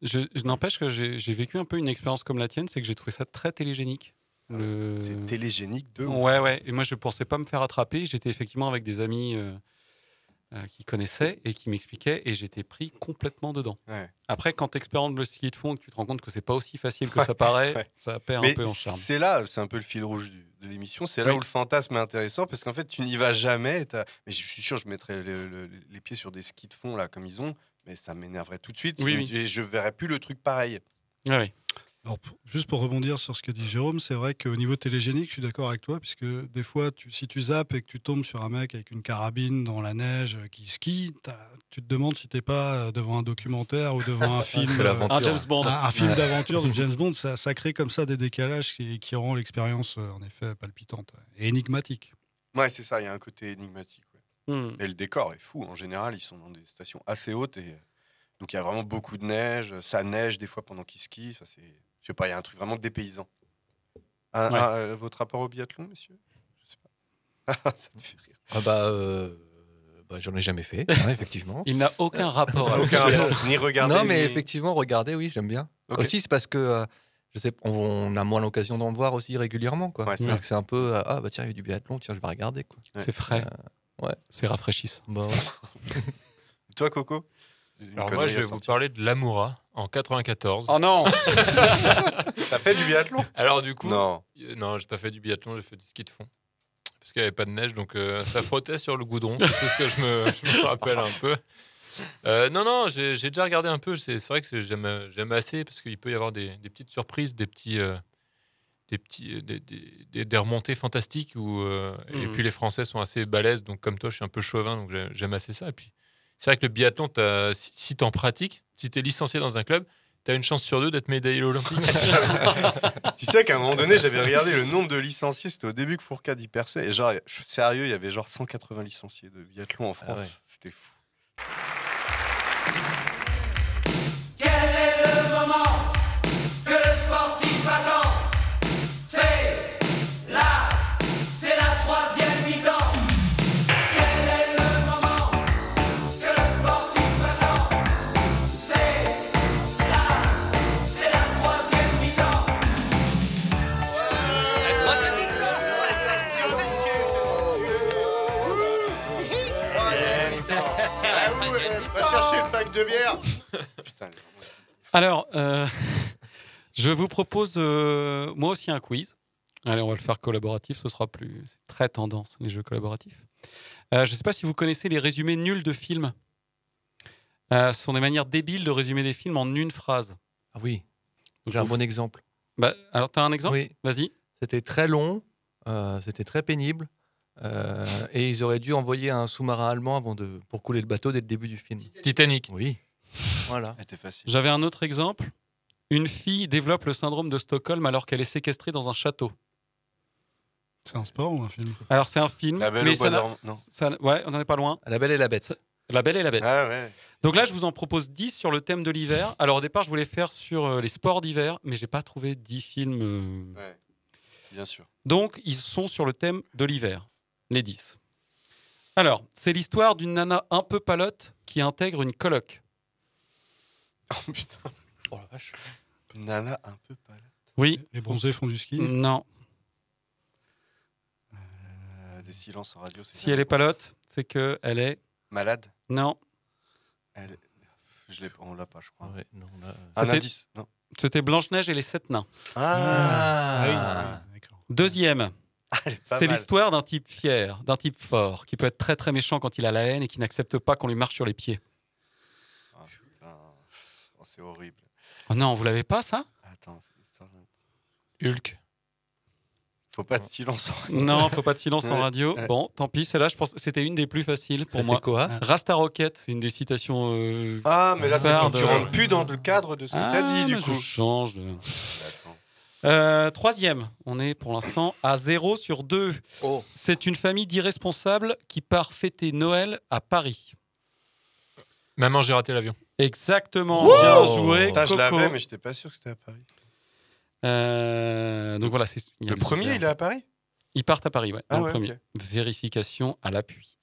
Je n'empêche que j'ai vécu un peu une expérience comme la tienne, c'est que j'ai trouvé ça très télégénique. C'est télégénique de ouf. Ouais. Et moi, je pensais pas me faire attraper. J'étais effectivement avec des amis qui connaissaient et qui m'expliquaient, et j'étais pris complètement dedans. Ouais. Après, quand tu expérimentes le ski de fond, que tu te rends compte que c'est pas aussi facile que ça paraît, ça perd un peu en charme. C'est là, c'est un peu le fil rouge de l'émission. C'est là où le fantasme est intéressant, parce qu'en fait, tu n'y vas jamais. Mais je suis sûr, je mettrais les pieds sur des skis de fond là, comme ils ont. Mais ça m'énerverait tout de suite. Et je verrais plus le truc pareil. Oui. Alors, juste pour rebondir sur ce que dit Jérôme, c'est vrai qu'au niveau télégénique, je suis d'accord avec toi, puisque des fois, si tu zappes et que tu tombes sur un mec avec une carabine dans la neige qui skie, tu te demandes si t'es pas devant un documentaire ou devant un film, un James Bond, un film d'aventure de James Bond. Ça crée comme ça des décalages qui rend l'expérience en effet palpitante et énigmatique. Ouais, c'est ça. Il y a un côté énigmatique. Et le décor est fou. En général, ils sont dans des stations assez hautes et donc il y a vraiment beaucoup de neige. Ça neige des fois pendant qu'ils skient. Ça, c'est, je sais pas, il y a un truc vraiment dépaysant. Votre rapport au biathlon, messieurs? Je sais pas. Ça me fait rire. J'en ai jamais fait, effectivement. Il n'a aucun rapport avec ni regarder. Non, mais effectivement, regarder, oui, j'aime bien. Okay. Aussi, c'est parce que je sais, on a moins l'occasion d'en voir aussi régulièrement, quoi. Ouais, c'est un peu tiens, il y a du biathlon, tiens, je vais regarder, quoi. Ouais. C'est frais. Ouais, c'est rafraîchissant. Bon, ouais. Toi, Coco? Alors moi, je vais vous parler de l'Amoura en 94. Oh non. T'as fait du biathlon? Alors du coup, non, j'ai pas fait du biathlon, j'ai fait du ski de fond. Parce qu'il n'y avait pas de neige, donc ça frottait sur le goudron. C'est tout ce que je me rappelle un peu. Non, j'ai déjà regardé un peu. C'est vrai que j'aime assez parce qu'il peut y avoir des petites surprises, des remontées fantastiques et puis les Français sont assez balèzes, donc comme toi je suis un peu chauvin, donc j'aime assez ça. Et puis c'est vrai que le biathlon, si t'en pratiques, si t'es licencié dans un club, t'as une chance sur 2 d'être médaillé olympique. Tu sais qu'à un moment donné, j'avais regardé le nombre de licenciés, c'était au début que Fourcade y perçait, et genre, sérieux, il y avait genre 180 licenciés de biathlon en France. Ouais. C'était fou. Quel est le moment que le sportif attend? C'est la troisième mi-temps. Quel est le moment que le sportif attend? C'est la troisième mi-temps. La troisième mi-temps. Va chercher le pack de bière. Putain. Alors, je vous propose moi aussi un quiz. Allez, on va le faire collaboratif, ce sera plus... C'est très tendance, les jeux collaboratifs. Je ne sais pas si vous connaissez les résumés nuls de films. Ce sont des manières débiles de résumer des films en une phrase. Ah oui, j'ai un bon exemple. Alors, tu as un exemple? Oui. Vas-y. C'était très long, c'était très pénible, et ils auraient dû envoyer un sous-marin allemand pour couler le bateau dès le début du film. Titanic. Oui, voilà. C'était facile. J'avais un autre exemple. Une fille développe le syndrome de Stockholm alors qu'elle est séquestrée dans un château. C'est un sport ou un film? Alors, c'est un film. La Belle mais au Bois ça n'a- dormant, non. Ouais, on n'en est pas loin. La Belle et la Bête. La Belle et la Bête. Ah ouais. Donc là, je vous en propose 10 sur le thème de l'hiver. Alors, au départ, je voulais faire sur les sports d'hiver, mais j'ai pas trouvé 10 films. Ouais, bien sûr. Donc, ils sont sur le thème de l'hiver, les 10. Alors, c'est l'histoire d'une nana un peu palote qui intègre une coloc. Oh putain. Oh la vache. Une nana un peu pâle. Oui. Les bronzés font du ski? Non. Des silences en radio. Si elle est palote, c'est qu'elle est... Malade? Non. On l'a pas, je crois. Ouais, non, là, Un indice? Non. C'était Blanche-Neige et les 7 nains. Ah. Deuxième. C'est mal. l'histoire d'un type fier, d'un type fort, qui peut être très très méchant quand il a la haine et qui n'accepte pas qu'on lui marche sur les pieds. Ah, putain. Oh, c'est horrible. Oh non, vous l'avez pas, ça? Attends, c'est l'histoire d'un... Hulk. Faut pas de silence en radio. Non, faut pas de silence en Ouais. radio. Ouais. Bon, tant pis, celle-là, je pense que c'était une des plus faciles pour C'était moi. quoi? Rasta Rocket, c'est une des citations. Ah, mais là, c'est phares quand tu rentres plus dans le cadre de ce que t'as dit, du mais coup. Je change. Troisième, on est pour l'instant à 0 sur 2. Oh. C'est une famille d'irresponsables qui part fêter Noël à Paris. Maman, j'ai raté l'avion. Exactement, Wouh bien joué. Putain, je Coco. l'avais, mais j'étais pas sûr que c'était à Paris. Donc voilà, il y a Le premier, il est à Paris? Ils partent à Paris, ouais. Ah le ouais, premier. ok. Vérification à l'appui.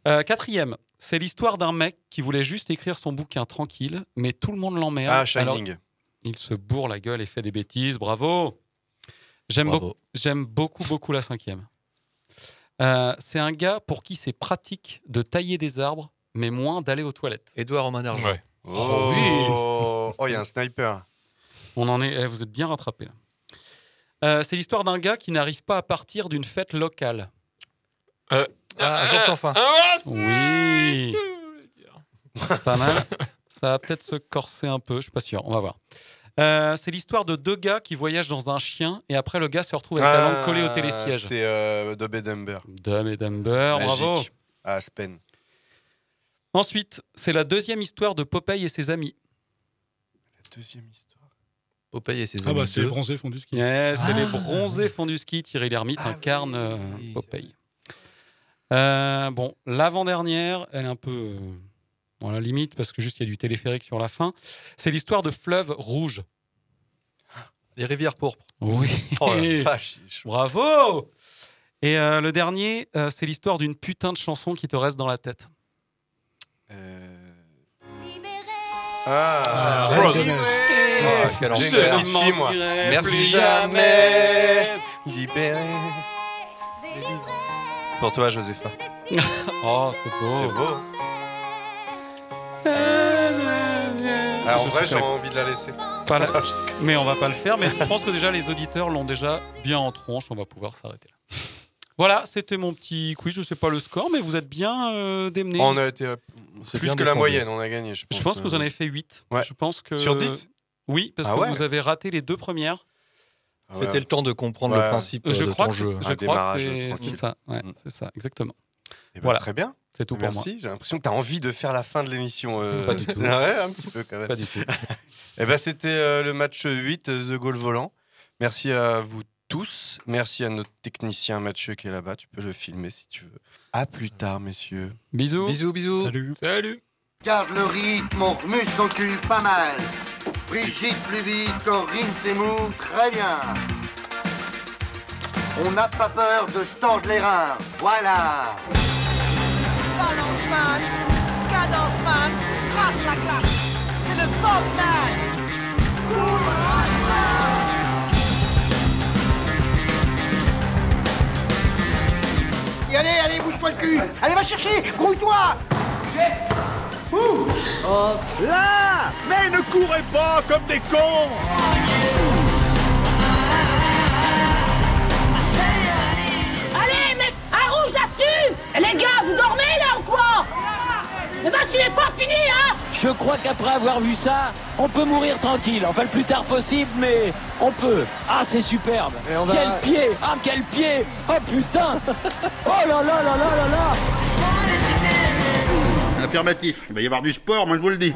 Quatrième, c'est l'histoire d'un mec qui voulait juste écrire son bouquin tranquille, mais tout le monde l'emmerde. Ah, Shining. Alors, il se bourre la gueule et fait des bêtises. Bravo. J'aime beaucoup la cinquième. C'est un gars pour qui c'est pratique de tailler des arbres, mais moins d'aller aux toilettes. Édouard Romain d'Argent. Ouais. Oh, oui. Oh, il y a un sniper. On en est. Vous êtes bien rattrapés là. C'est l'histoire d'un gars qui n'arrive pas à partir d'une fête locale. Un jour sans fin. Oui. Pas mal. Ça va peut-être se corser un peu, je suis pas sûr. On va voir. C'est l'histoire de deux gars qui voyagent dans un chien et après le gars se retrouve avec la langue collée au télésiège. C'est Dumb et Dumber. Dumb et Dumber, bravo. Magique. À Aspen. Ensuite, c'est la deuxième histoire de Popeye et ses amis. La deuxième histoire. Popeye et ses amis. Ah bah c'est les bronzés font du ski. C'est les bronzés font du ski. Thierry Lhermitte incarne Popeye. Bon, l'avant-dernière, elle est un peu dans la limite parce que juste il y a du téléphérique sur la fin. C'est l'histoire de Fleuve Rouge. Les rivières pourpres. Oui. Oh la vache. Bravo. Et le dernier, c'est l'histoire d'une putain de chanson qui te reste dans la tête. Quel J'ai enfer. une petite fille, moi. Merci. Plus jamais libéré. C'est pour toi, Josépha. Oh, c'est beau. C'est beau. Ah, en vrai, j'aurais envie de la laisser. Pas la- Mais on va pas le faire. Mais je pense que déjà les auditeurs l'ont déjà bien en tronche. On va pouvoir s'arrêter là. Voilà, c'était mon petit quiz. Je sais pas le score, mais vous êtes bien démenés. On a été C'est plus bien que la défendu. moyenne, on a gagné. Je Je pense que vous en avez fait 8. Ouais. Je pense que... Sur 10? Oui, parce Ah que ouais. vous avez raté les deux premières. Ah ouais. C'était le temps de comprendre Ouais. le principe Je de crois ton que jeu. je Un crois démarrage que c'est tranquille. ça. Ouais, c'est ça, exactement. Eh ben, Voilà. Très bien. C'est tout pour moi. Merci. J'ai l'impression que tu as envie de faire la fin de l'émission. Pas du tout. Ouais, un petit peu quand même. Pas du tout. Eh ben, c'était le match 8 de Gaulle Volant. Merci à vous tous. Merci à notre technicien Mathieu qui est là-bas. Tu peux le filmer si tu veux. À plus tard, messieurs. Bisous. Bisous, bisous. Salut. Salut. Garde le rythme, on remue son cul pas mal. Brigitte plus vite, Corinne s'émoue très bien. On n'a pas peur de se tordre les reins, voilà. Balance man, cadence man, trace la classe. C'est le Bob man. Et allez, allez, bouge-toi le cul. Allez, va chercher, grouille-toi. Ouh. Là. Mais ne courez pas comme des cons. Allez, mec, un rouge là-dessus. Et les gars, vous dormez là ou quoi? Le match il est pas fini, hein? Je crois qu'après avoir vu ça, on peut mourir tranquille. Enfin, le plus tard possible, mais on peut. Ah, c'est superbe. Et on va- Quel pied. Ah, quel pied. Oh, putain. Oh là là là là là là. Affirmatif. Il va y avoir du sport, moi je vous le dis.